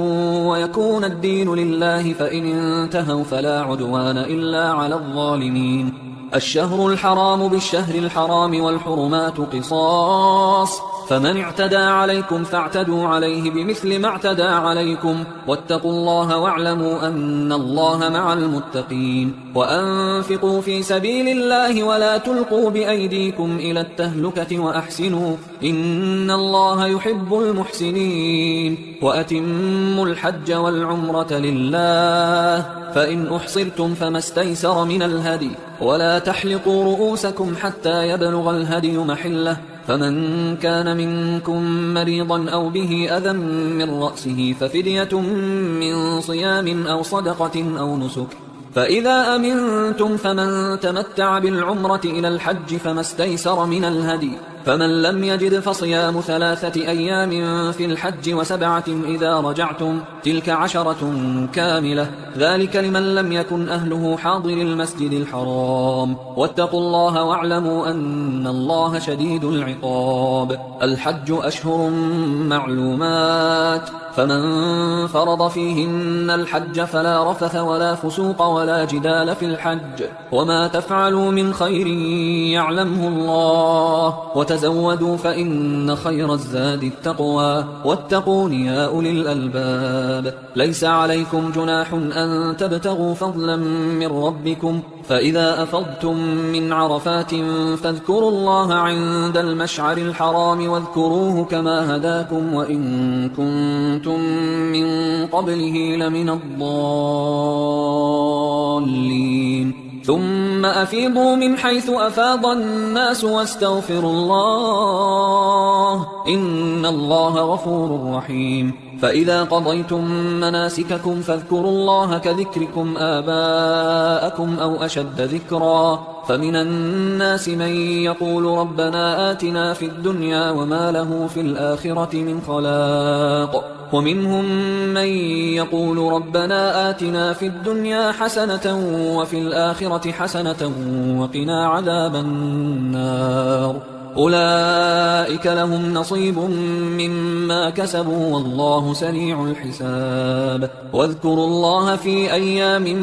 ويكون الدين لله فإن انتهوا فلا عدوان إلا على الظالمين الشهر الحرام بالشهر الحرام والحرمات قصاص فمن اعتدى عليكم فاعتدوا عليه بمثل ما اعتدى عليكم واتقوا الله واعلموا أن الله مع المتقين وأنفقوا في سبيل الله ولا تلقوا بأيديكم إلى التهلكة وأحسنوا إن الله يحب المحسنين وأتموا الحج والعمرة لله فإن أحصرتم فما استيسر من الهدي ولا تحلقوا رؤوسكم حتى يبلغ الهدي محله فمن كان منكم مريضا أو به أذى من رأسه ففدية من صيام أو صدقة أو نسك فإذا أمنتم فمن تمتع بالعمرة إلى الحج فما استيسر من الهدي فمن لم يجد فصيام 3 أيام في الحج و7 إذا رجعتم تلك 10 كاملة ذلك لمن لم يكن أهله حاضر المسجد الحرام واتقوا الله واعلموا أن الله شديد العقاب الحج أشهر معلومات فمن فرض فيهن الحج فلا رفث ولا فسوق ولا جدال في الحج وما تفعلوا من خير يعلمه الله وتزودوا فإن خير الزاد التقوى واتقون يا أولي الألباب ليس عليكم جناح أن تبتغوا فضلا من ربكم فإذا أفضتم من عرفات فاذكروا الله عند المشعر الحرام واذكروه كما هداكم وإن كنتم من قبله لمن الضالين ثم أفيضوا من حيث أفاض الناس واستغفروا الله إن الله غفور رحيم فإذا قضيتم مناسككم فاذكروا الله كذكركم آباءكم أو أشد ذكرا فمن الناس من يقول ربنا آتنا في الدنيا وما له في الآخرة من خلاق ومنهم من يقول ربنا آتنا في الدنيا حسنة وفي الآخرة حسنة وقنا عذاب النار أولئك لهم نصيب مما كسبوا والله سريع الحساب واذكروا الله في أيام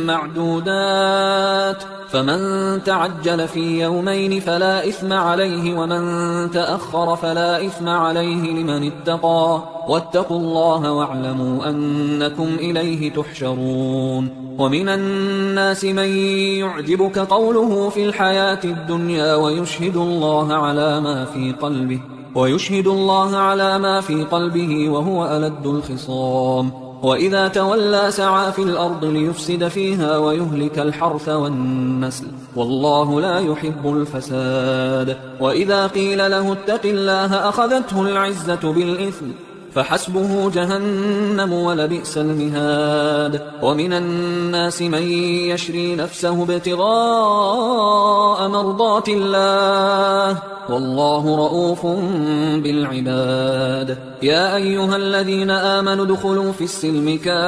معدودات فمن تعجل في يومين فلا إثم عليه ومن تأخر فلا إثم عليه لمن اتقى واتقوا الله واعلموا أنكم إليه تحشرون ومن الناس من يعجبك قوله في الحياة الدنيا ويشهد الله على ما في قلبه وهو ألد الخصام وإذا تولى سعى في الأرض ليفسد فيها ويهلك الحرث والنسل والله لا يحب الفساد وإذا قيل له اتق الله أخذته العزة بالإثم فحسبه جهنم ولبئس المهاد. ومن الناس من يشري نفسه ابتغاء مرضات الله والله رؤوف بالعباد. يا أيها الذين آمنوا ادخلوا في السلم كافة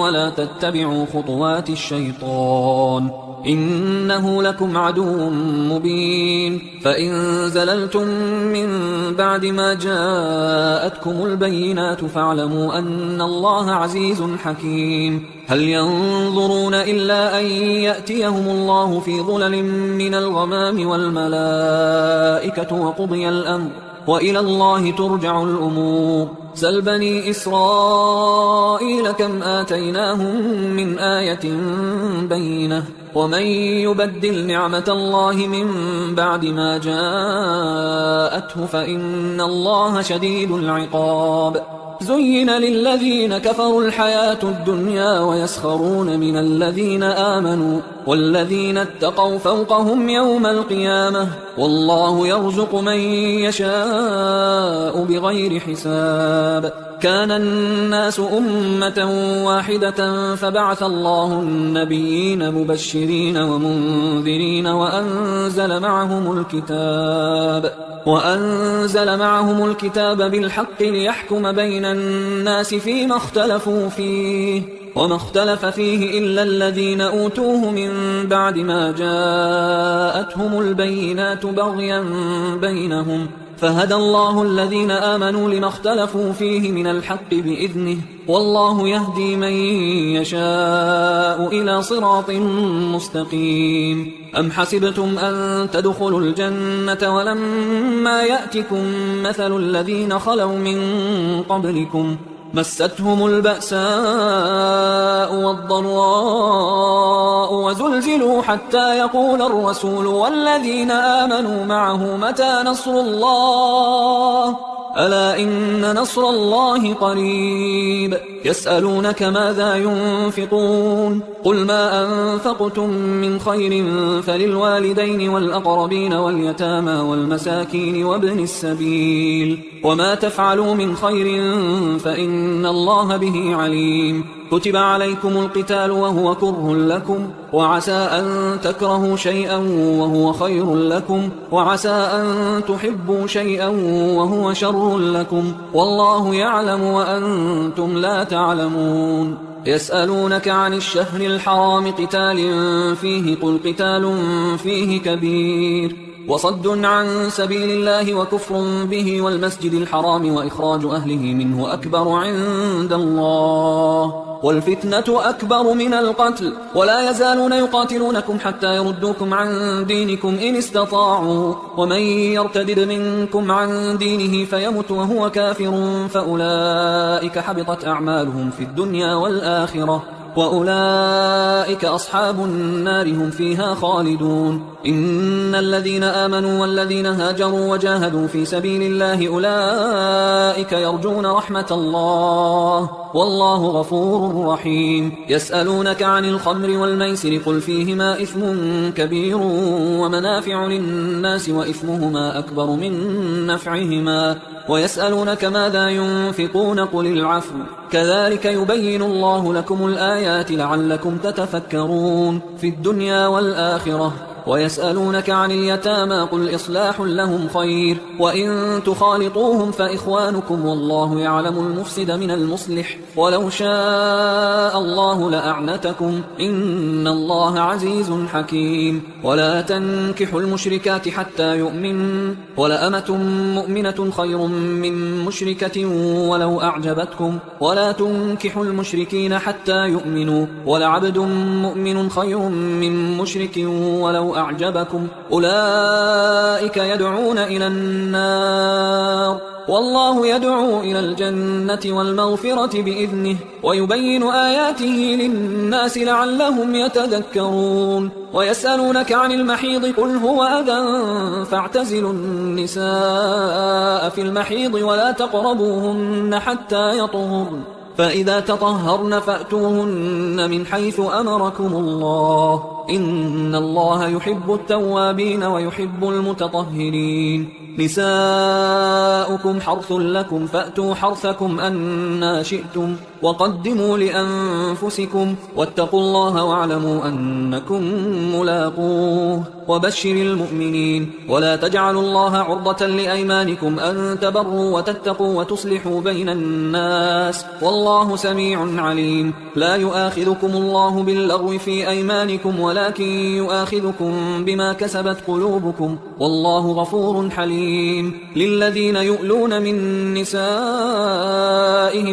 ولا تتبعوا خطوات الشيطان إنه لكم عدو مبين. فإن زللتم من بعد ما جاءتكم البينات فاعلموا أن الله عزيز حكيم. هل ينظرون إلا أن يأتيهم الله في ظلل من الغمام والملائكة وقضي الأمر وإلى الله ترجع الأمور. سل بني إسرائيل كم آتيناهم من آية بينة ومن يبدل نعمة الله من بعد ما جاءته فإن الله شديد العقاب. زين للذين كفروا الحياة الدنيا ويسخرون من الذين آمنوا والذين اتقوا فوقهم يوم القيامة والله يرزق من يشاء بغير حساب. كان الناس أمة واحدة فبعث الله النبيين مبشرين ومنذرين وأنزل معهم الكتاب بالحق ليحكم بين الناس فيما اختلفوا فيه وما اختلف فيه إلا الذين أوتوه من بعد ما جاءتهم البينات بغيا بينهم فهدى الله الذين آمنوا لما اختلفوا فيه من الحق بإذنه والله يهدي من يشاء إلى صراط مستقيم. أم حسبتم أن تدخلوا الجنة ولما يأتكم مثل الذين خلوا من قبلكم مستهم البأساء والضراء وزلزلوا حتى يقول الرسول والذين آمنوا معه متى نصر الله ألا إن نصر الله قريب. يسألونك ماذا ينفقون قل ما أنفقتم من خير فللوالدين والأقربين واليتامى والمساكين وابن السبيل وما تفعلوا من خير فإن الله به عليم. كتب عليكم القتال وهو كره لكم وعسى أن تكرهوا شيئا وهو خير لكم وعسى أن تحبوا شيئا وهو شر لكم والله يعلم وأنتم لا تعلمون. يسألونك عن الشهر الحرام قتال فيه قل قتال فيه كبير وصد عن سبيل الله وكفر به والمسجد الحرام وإخراج أهله منه أكبر عند الله والفتنة أكبر من القتل ولا يزالون يقاتلونكم حتى يردوكم عن دينكم إن استطاعوا ومن يرتدد منكم عن دينه فيمت وهو كافر فأولئك حبطت أعمالهم في الدنيا والآخرة وأولئك أصحاب النار هم فيها خالدون. إن الذين آمنوا والذين هاجروا وجاهدوا في سبيل الله أولئك يرجون رحمة الله والله غفور رحيم. يسألونك عن الخمر والميسر قل فيهما إثم كبير ومنافع للناس وإثمهما أكبر من نفعهما ويسألونك ماذا ينفقون قل العفو كذلك يبين الله لكم الآيات لعلكم تتفكرون في الدنيا والآخرة. ويسألونك عن اليتامى قل إصلاح لهم خير وإن تخالطوهم فإخوانكم والله يعلم المفسد من المصلح ولو شاء الله لأعنتكم إن الله عزيز حكيم. ولا تنكحوا المشركات حتى يؤمن ولأمة مؤمنة خير من مشركة ولو أعجبتكم ولا تنكحوا المشركين حتى يؤمنوا ولعبد مؤمن خير من مشرك ولو أعجبكم أولئك يدعون إلى النار والله يدعو إلى الجنة والمغفرة بإذنه ويبين آياته للناس لعلهم يتذكرون. ويسألونك عن المحيض قل هو أذى فاعتزلوا النساء في المحيض ولا تقربوهن حتى يطهرن فإذا تطهرن فأتوهن من حيث أمركم الله إن الله يحب التوابين ويحب المتطهرين نساؤكم حرث لكم فأتوا حرثكم أنى شئتم وقدموا لأنفسكم واتقوا الله واعلموا أنكم ملاقوه وبشر المؤمنين ولا تجعلوا الله عرضة لأيمانكم أن تبروا وتتقوا وتصلحوا بين الناس والله سميع عليم لا يؤاخذكم الله باللغو في أيمانكم ولكن يؤاخذكم بما كسبت قلوبكم والله غفور حليم للذين يؤلون من نسائهم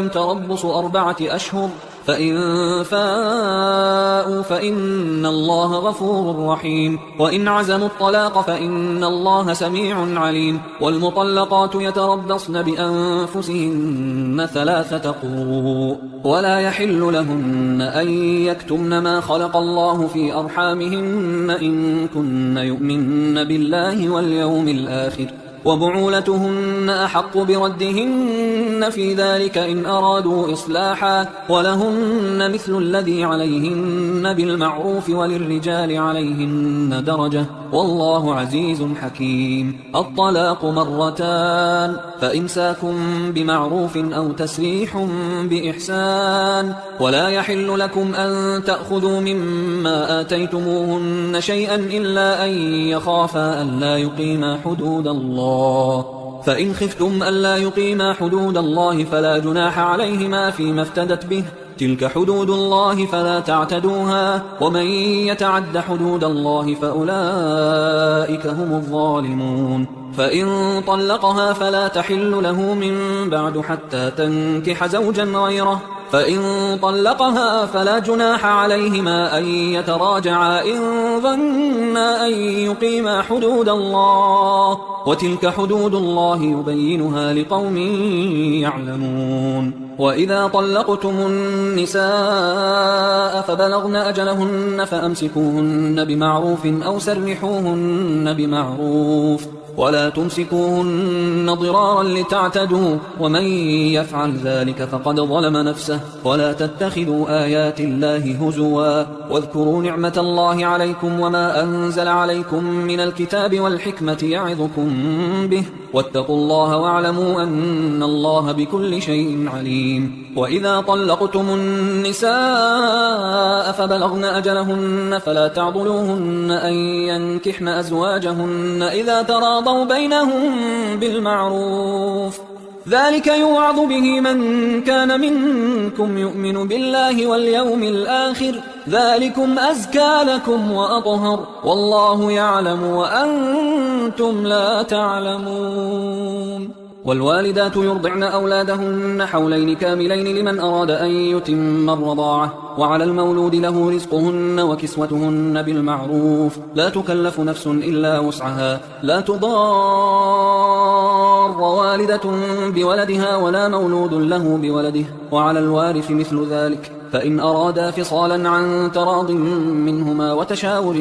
تربص 4 أشهر فإن فاءوا فإن الله غفور رحيم وإن عزموا الطلاق فإن الله سميع عليم والمطلقات يتربصن بأنفسهن 3 قروء ولا يحل لهن أن يكتمن ما خلق الله في أرحامهن إن كن يؤمن بالله واليوم الآخر وبعولتهن أحق بردهن في ذلك إن أرادوا إصلاحا ولهن مثل الذي عليهن بالمعروف وللرجال عليهن درجة والله عزيز حكيم الطلاق 2 مرتان فإمساكم بمعروف أو تسريح بإحسان ولا يحل لكم أن تأخذوا مما آتيتموهن شيئا إلا أن يخافا ألا يقيما حدود الله فإن خفتم ألا يقيما حدود الله فلا جناح عليهما فيما افتدت به تلك حدود الله فلا تعتدوها ومن يتعد حدود الله فأولئك هم الظالمون فإن طلقها فلا تحل له من بعد حتى تنكح زوجا غيره فإن طلقها فلا جناح عليهما أن يتراجعا إن ظنا أن يقيما حدود الله وتلك حدود الله يبينها لقوم يعلمون وإذا طلقتم النساء فبلغن أجلهن فأمسكوهن بمعروف أو سرحوهن بمعروف ولا تمسكوهن ضرارا لتعتدوا ومن يفعل ذلك فقد ظلم نفسه ولا تتخذوا آيات الله هزوا واذكروا نعمة الله عليكم وما أنزل عليكم من الكتاب والحكمة يعظكم به واتقوا الله واعلموا أن الله بكل شيء عليم وإذا طلقتم النساء فبلغن أجلهن فلا تعضلوهن أن ينكحن أزواجهن إذا تراضوا بينهم بالمعروف ذلك يوعظ به من كان منكم يؤمن بالله واليوم الآخر ذلكم أزكى لكم وأطهر والله يعلم وأنتم لا تعلمون والوالدات يرضعن أولادهن حولين كاملين لمن أراد أن يتم الرضاعة وعلى المولود له رزقهن وكسوتهن بالمعروف لا تكلف نفس إلا وسعها لا تضار والدة بولدها ولا مولود له بولده وعلى الوارث مثل ذلك فإن أرادا فصالا عن تراض منهما وتشاور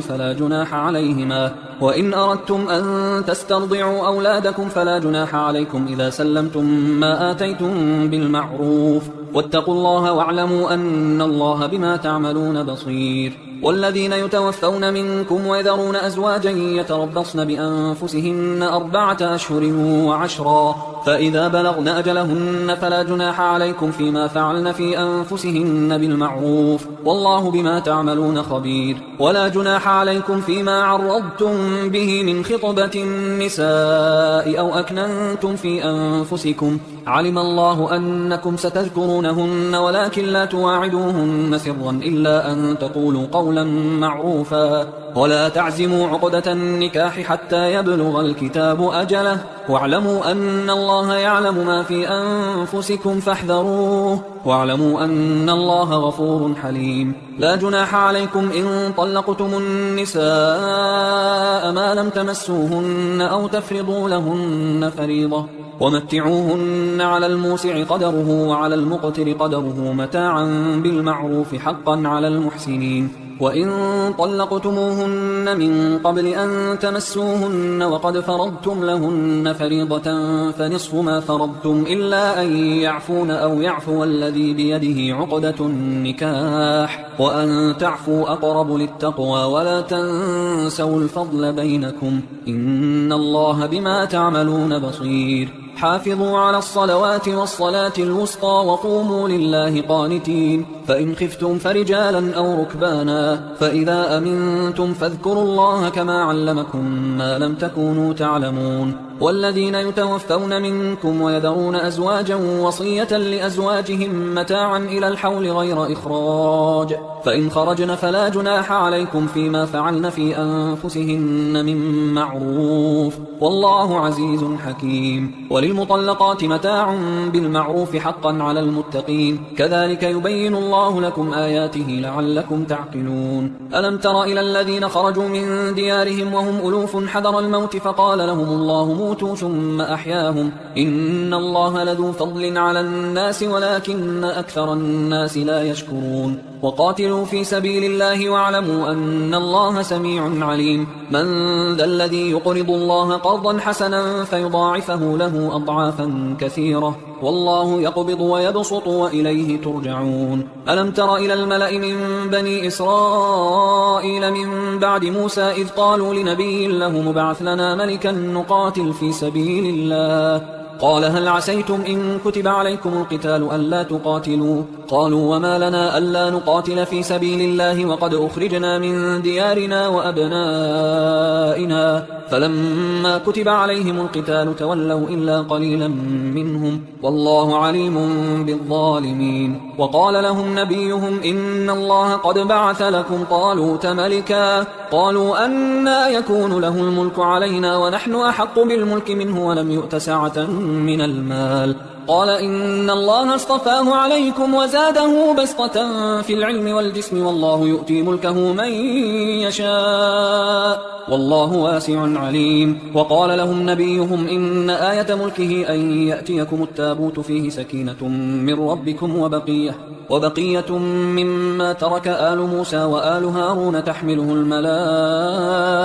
فلا جناح عليهما وإن أردتم أن تسترضعوا أولادكم فلا جناح عليكم إذا سلمتم ما آتيتم بالمعروف واتقوا الله واعلموا أن الله بما تعملون بصير والذين يتوفون منكم ويذرون أزواجا يتربصن بأنفسهن 4 أشهر و10 فإذا بلغن أجلهن فلا جناح عليكم فيما فعلن في أنفسهن بالمعروف والله بما تعملون خبير ولا جناح عليكم فيما عرضتم به من خطبة النساء أو أكننتم في أنفسكم علم الله أنكم ستذكرونهن ولكن لا تواعدوهن سرا إلا أن تقولوا قولا معروفا ولا تعزموا عقدة النكاح حتى يبلغ الكتاب أجله واعلموا أن الله يعلم ما في أنفسكم فاحذروه واعلموا أن الله غفور حليم لا جناح عليكم إن طلقتم النساء ما لم تمسوهن أو تفرضوا لهن فريضة ومتعوهن على الموسع قدره وعلى المقتر قدره متاعا بالمعروف حقا على المحسنين وإن طلقتموهن من قبل أن تمسوهن وقد فرضتم لهن فريضة فنصف ما فرضتم إلا أن يعفون أو يعفو الذي بيده عقدة النكاح وأن تعفوا أقرب للتقوى ولا تنسوا الفضل بينكم إن الله بما تعملون بصير حافظوا على الصلوات والصلاة الوسطى وقوموا لله قانتين فإن خفتم فرجالا أو ركبانا فإذا أمنتم فاذكروا الله كما علمكم ما لم تكونوا تعلمون والذين يتوفون منكم ويذرون أزواجا وصية لأزواجهم متاعا إلى الحول غير إخراج فإن خرجن فلا جناح عليكم فيما فعلن في أنفسهن من معروف والله عزيز حكيم وللمطلقات متاع بالمعروف حقا على المتقين كذلك يبين الله لكم آياته لعلكم تعقلون ألم تر إلى الذين خرجوا من ديارهم وهم ألوف حذر الموت فقال لهم الله موتوا ثم أحياهم إن الله لذو فضل على الناس ولكن أكثر الناس لا يشكرون وقاتلوا في سبيل الله واعلموا أن الله سميع عليم من ذا الذي يقرض الله قرضا حسنا فيضاعفه له أضعافا كثيرة والله يقبض ويبسط وإليه ترجعون ألم تر إلى الملأ من بني إسرائيل من بعد موسى إذ قالوا لنبي له مبعث لنا ملكا نقاتل في سبيل الله قال هل عسيتم إن كتب عليكم القتال ألا تقاتلوا قالوا وما لنا ألا نقاتل في سبيل الله وقد أخرجنا من ديارنا وأبنائنا فلما كتب عليهم القتال تولوا إلا قليلا منهم والله عليم بالظالمين وقال لهم نبيهم إن الله قد بعث لكم طالوت ملكا قالوا أنى يكون له الملك علينا ونحن أحق بالملك منه ولم يؤت سعة من المال قال إن الله اصطفاه عليكم وزاده بسطة في العلم والجسم والله يؤتي ملكه من يشاء والله واسع عليم وقال لهم نبيهم إن آية ملكه أن يأتيكم التابوت فيه سكينة من ربكم وبقية مما ترك آل موسى وآل هارون تحمله الملائكة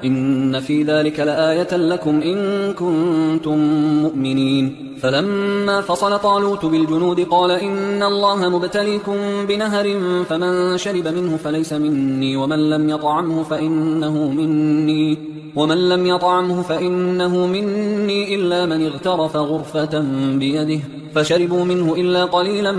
إن في ذلك لآية لكم إن كنتم مؤمنين فلما فصل طالوت بالجنود قال إن الله مبتليكم بنهر فمن شرب منه فليس مني ومن لم يطعمه فإنه مني إلا من اغترف غرفة بيده فشربوا منه إلا قليلا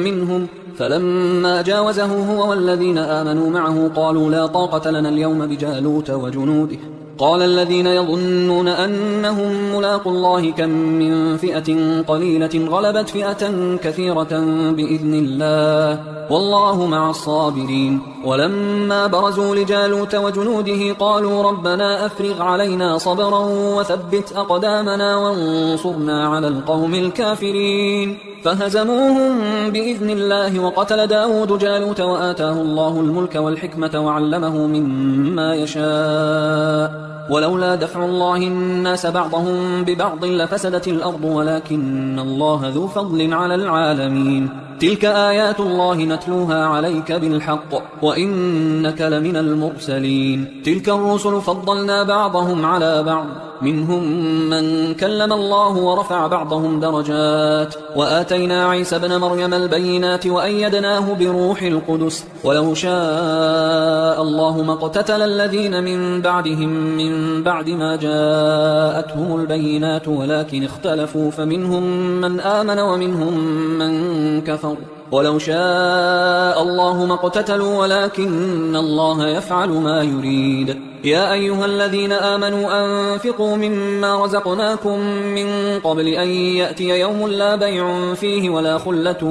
منهم فلما جاوزه هو والذين آمنوا معه قالوا لا طاقة لنا اليوم بجالوت وجنوده قال الذين يظنون أنهم ملاقوا الله كم من فئة قليلة غلبت فئة كثيرة بإذن الله والله مع الصابرين ولما برزوا لجالوت وجنوده قالوا ربنا أفرغ علينا صبرا وثبت أقدامنا وانصرنا على القوم الكافرين فهزموهم بإذن الله وقتل داود جالوت وآتاه الله الملك والحكمة وعلمه مما يشاء ولولا دفع الله الناس بعضهم ببعض لفسدت الأرض ولكن الله ذو فضل على العالمين تلك آيات الله نتلوها عليك بالحق وإنك لمن المرسلين تلك الرسل فضلنا بعضهم على بعض منهم من كلم الله ورفع بعضهم درجات وآتينا عيسى ابن مريم البينات وأيدناه بروح القدس ولو شاء الله ما اقتتل الذين من بعدهم من بعد ما جاءتهم البينات ولكن اختلفوا فمنهم من آمن ومنهم من كفر ولو شاء الله ما اقتتلوا ولكن الله يفعل ما يريد يا أيها الذين آمنوا أنفقوا مما رزقناكم من قبل أن يأتي يوم لا بيع فيه ولا خلة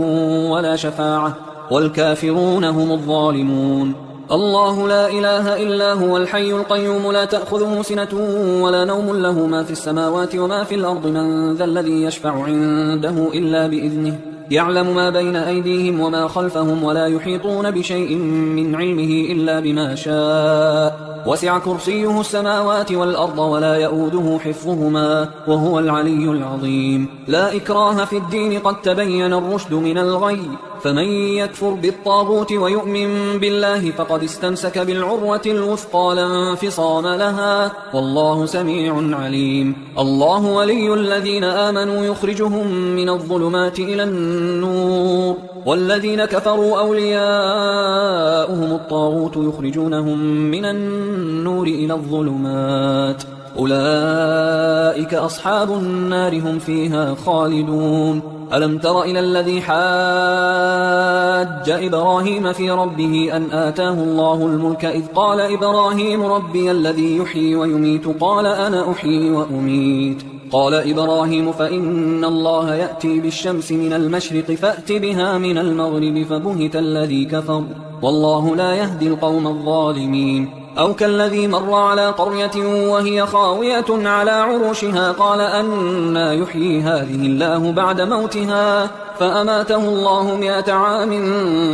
ولا شفاعة والكافرون هم الظالمون الله لا إله إلا هو الحي القيوم لا تأخذه سنة ولا نوم له ما في السماوات وما في الأرض من ذا الذي يشفع عنده إلا بإذنه يعلم ما بين أيديهم وما خلفهم ولا يحيطون بشيء من علمه إلا بما شاء وسع كرسيه السماوات والأرض ولا يؤوده حفظهما وهو العلي العظيم لا إكراه في الدين قد تبين الرشد من الغي فمن يكفر بالطاغوت ويؤمن بالله فقد استمسك بالعروة الوثقى لا انفصام لها، والله سميع عليم. الله ولي الذين آمنوا يخرجهم من الظلمات إلى النور، والذين كفروا أولياؤهم الطاغوت يخرجونهم من النور إلى الظلمات، أولئك أصحاب النار هم فيها خالدون. ألم تر إلى الذي حاج إبراهيم في ربه أن آتاه الله الملك إذ قال إبراهيم ربي الذي يحيي ويميت قال أنا أحيي وأميت. قال إبراهيم فإن الله يأتي بالشمس من المشرق فأت بها من المغرب فبهت الذي كفر والله لا يهدي القوم الظالمين. أو كالذي مر على قرية وهي خاوية على عروشها قال أنى يحيي هذه الله بعد موتها فأماته الله 100 عام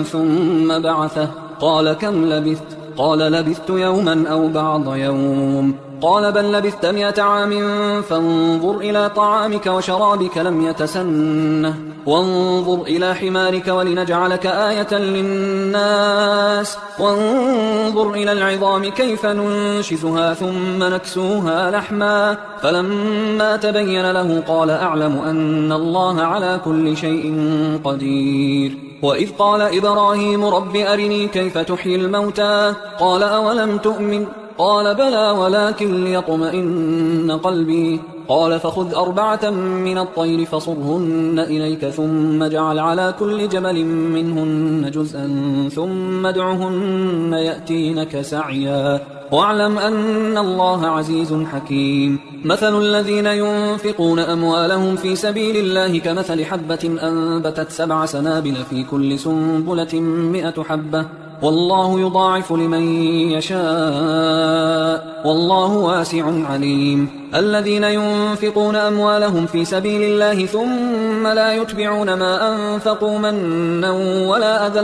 ثم بعثه قال كم لبثت؟ قال لبثت يوما أو بعض يوم. قال بل لبثت 100 عام فانظر إلى طعامك وشرابك لم يتسنه وانظر إلى حمارك ولنجعلك آية للناس وانظر إلى العظام كيف ننشزها ثم نكسوها لحما فلما تبين له قال أعلم أن الله على كل شيء قدير. وإذ قال إبراهيم رب أرني كيف تحيي الموتى قال أولم تؤمن قال بلى ولكن ليطمئن قلبي قال فخذ 4 من الطير فصرهن إليك ثم اجعل على كل جبل منهن جزءا ثم ادعهن يأتينك سعيا واعلم أن الله عزيز حكيم. مثل الذين ينفقون أموالهم في سبيل الله كمثل حبة أنبتت 7 سنابل في كل سنبلة 100 حبة والله يضاعف لمن يشاء والله واسع عليم. الذين ينفقون أموالهم في سبيل الله ثم لا يتبعون ما أنفقوا منا ولا أذى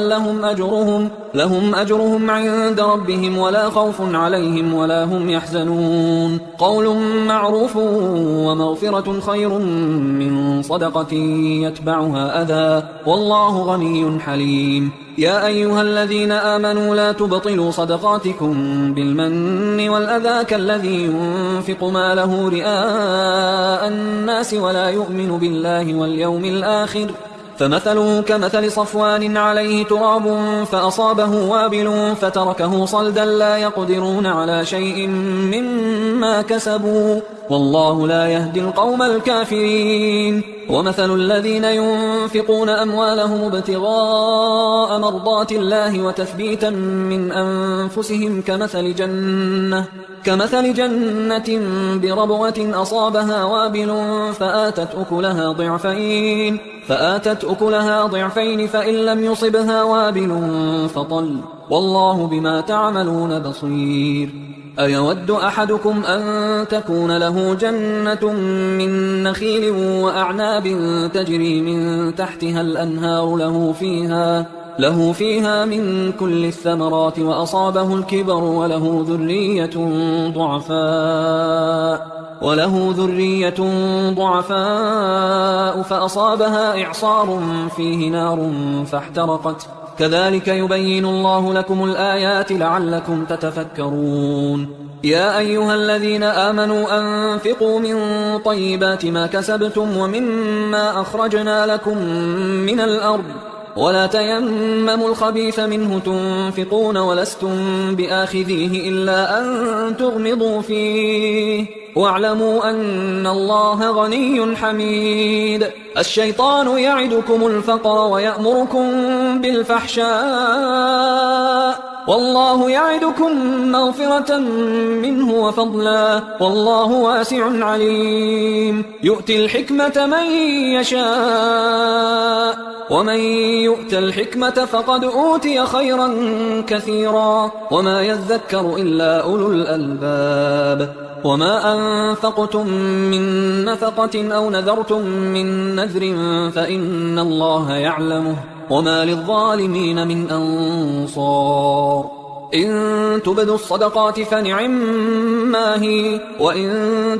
لهم أجرهم عند ربهم ولا خوف عليهم ولا هم يحزنون. قول معروف ومغفرة خير من صدقة يتبعها أذى والله غني حليم. يا أيها الذين آمنوا لا تبطلوا صدقاتكم بالمن والأذى كالذي ينفق ماله رئاء الناس ولا يؤمن بالله واليوم الآخر فمثله كمثل صفوان عليه تراب فأصابه وابل فتركه صلدا لا يقدرون على شيء مما كسبوا والله لا يهدي القوم الكافرين. ومثل الذين ينفقون أموالهم ابتغاء مرضات الله وتثبيتا من أنفسهم كمثل جنة بربوة أصابها وابل فآتت أكلها ضعفين فإن لم يصبها وابل فطل والله بما تعملون بصير. أيود أحدكم أن تكون له جنة من نخيل وأعناب تجري من تحتها الأنهار له فيها من كل الثمرات وأصابه الكبر وله ذرية ضعفاء فأصابها إعصار فيه نار فاحترقت كذلك يبين الله لكم الآيات لعلكم تتفكرون. يا أيها الذين آمنوا أنفقوا من طيبات ما كسبتم ومما أخرجنا لكم من الأرض ولا تيمموا الخبيث منه تنفقون ولستم بآخذيه إلا أن تغمضوا فيه واعلموا أن الله غني حميد. الشيطان يعدكم الفقر ويأمركم بالفحشاء والله يعدكم مغفرة منه وفضلا والله واسع عليم. يؤتي الحكمة من يشاء ومن يؤت الحكمة فقد أوتي خيرا كثيرا وما يذكر إلا أولو الألباب. وما أنفقتم من نفقة أو نذرتم من نذر فإن الله يعلمه وما للظالمين من أنصار. إن تبدوا الصدقات فنعما هي، وإن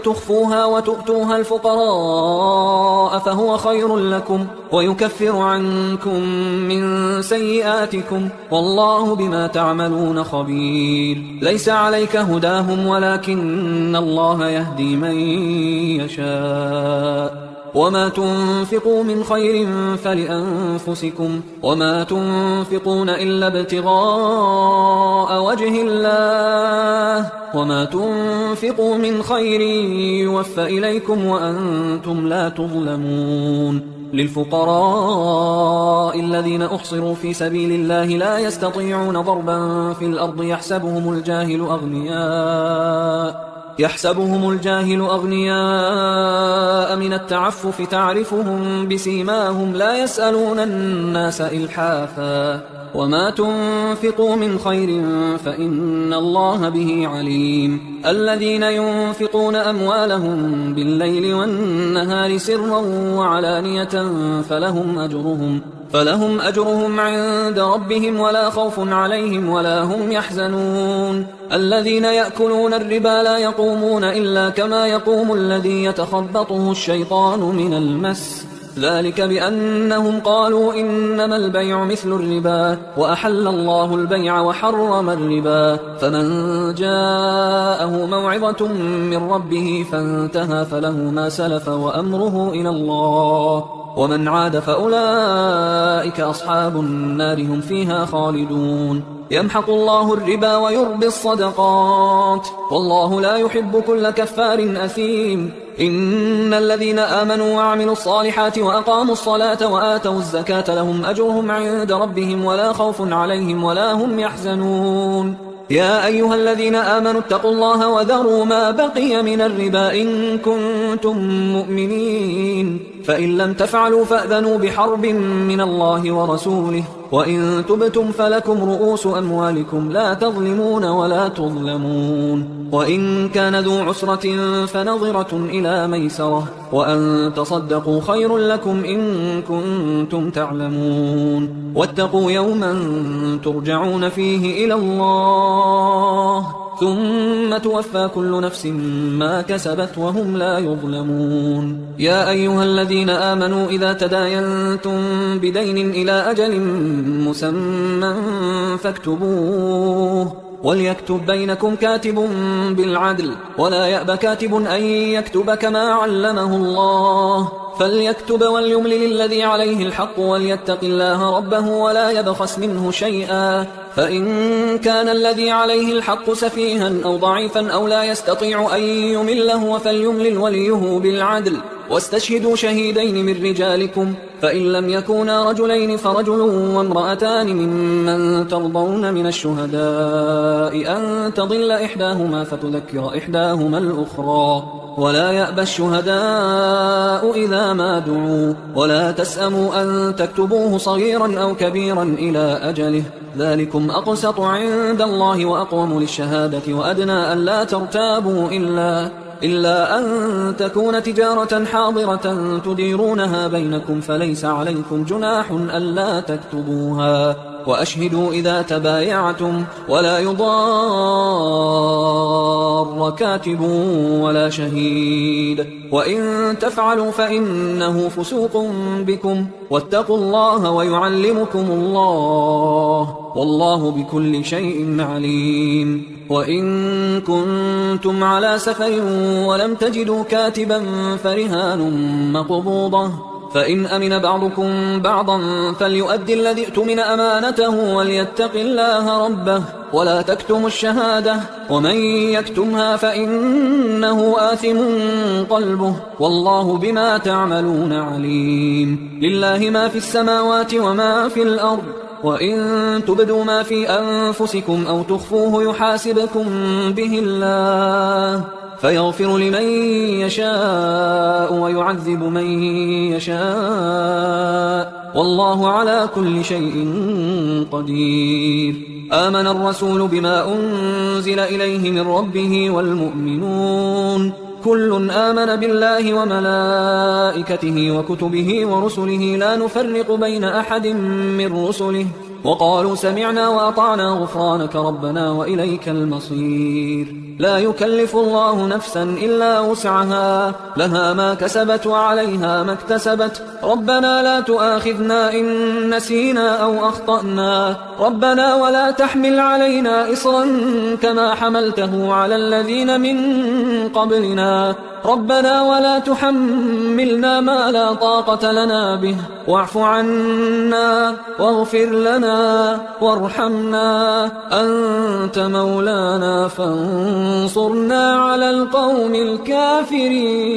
تخفوها وتؤتوها الفقراء فهو خير لكم ويكفر عنكم من سيئاتكم والله بما تعملون خبير. ليس عليك هداهم ولكن الله يهدي من يشاء. وما تنفقوا من خير فلأنفسكم وما تنفقون إلا ابتغاء وجه الله وما تنفقوا من خير يوفى إليكم وأنتم لا تظلمون. للفقراء الذين أحصروا في سبيل الله لا يستطيعون ضربا في الأرض يحسبهم الجاهل أغنياء من التعفف تعرفهم بسيماهم لا يسألون الناس إلحافا وما تنفقوا من خير فإن الله به عليم. الذين ينفقون أموالهم بالليل والنهار سرا وعلانية فلهم أجرهم عند ربهم ولا خوف عليهم ولا هم يحزنون. الذين يأكلون الربا لا يقومون إلا كما يقوم الذي يتخبطه الشيطان من المس ذلك بأنهم قالوا إنما البيع مثل الربا وأحل الله البيع وحرم الربا. فمن جاءه موعظة من ربه فانتهى فله ما سلف وأمره إلى الله ومن عاد فأولئك أصحاب النار هم فيها خالدون. يمحق الله الربا ويربي الصدقات والله لا يحب كل كفار أثيم. إن الذين آمنوا وعملوا الصالحات وأقاموا الصلاة وآتوا الزكاة لهم أجرهم عند ربهم ولا خوف عليهم ولا هم يحزنون. يا أيها الذين آمنوا اتقوا الله وذروا ما بقي من الربا إن كنتم مؤمنين فإن لم تفعلوا فأذنوا بحرب من الله ورسوله وإن تبتم فلكم رؤوس أموالكم لا تظلمون ولا تظلمون. وإن كان ذو عسرة فنظرة إلى ميسرة وأن تصدقوا خير لكم إن كنتم تعلمون. واتقوا يوما ترجعون فيه إلى الله ثم توفى كل نفس ما كسبت وهم لا يظلمون. يا أيها الذين آمنوا إذا تداينتم بدين إلى أجل مسمى فاكتبوه وليكتب بينكم كاتب بالعدل ولا يأب كاتب أن يكتب كما علمه الله فليكتب وليملل الذي عليه الحق وليتق الله ربه ولا يبخس منه شيئا فإن كان الذي عليه الحق سفيها أو ضعيفا أو لا يستطيع أن يمله فليملل وليه بالعدل واستشهدوا شهيدين من رجالكم فإن لم يكونا رجلين فرجل وامرأتان ممن ترضون من الشهداء أن تضل إحداهما فتذكر إحداهما الأخرى ولا يأبى الشهداء إذا ما دعوا ولا تسأموا أن تكتبوه صغيرا أو كبيرا إلى أجله ذلكم أقسط عند الله وأقوم للشهادة وأدنى أن لا ترتابوا إلا أن تكون تجارة حاضرة تديرونها بينكم فليس عليكم جناح ألا تكتبوها وأشهدوا إذا تبايعتم ولا يضار كاتب ولا شهيد وإن تفعلوا فإنه فسوق بكم واتقوا الله ويعلمكم الله والله بكل شيء عليم. وإن كنتم على سفر ولم تجدوا كاتبا فرهان مقبوضة فإن أمن بعضكم بعضا فليؤدي الذي ائتمن أمانته وليتق الله ربه ولا تكتموا الشهادة ومن يكتمها فإنه آثم قلبه والله بما تعملون عليم. لله ما في السماوات وما في الأرض وإن تبدوا ما في أنفسكم أو تخفوه يحاسبكم به الله فيغفر لمن يشاء ويعذب من يشاء والله على كل شيء قدير. آمن الرسول بما أنزل إليه من ربه والمؤمنون كل آمن بالله وملائكته وكتبه ورسله لا نفرق بين أحد من رسله وقالوا سمعنا وأطعنا غفرانك ربنا وإليك المصير. لا يكلف الله نفسا إلا وسعها، لها ما كسبت وعليها ما اكتسبت. ربنا لا تؤاخذنا إن نسينا أو أخطأنا، ربنا ولا تحمل علينا إصرا كما حملته على الذين من قبلنا، ربنا ولا تحملنا ما لا طاقة لنا به، واعف عنا واغفر لنا وارحمنا، أنت مولانا فانصرنا على القوم الكافرين.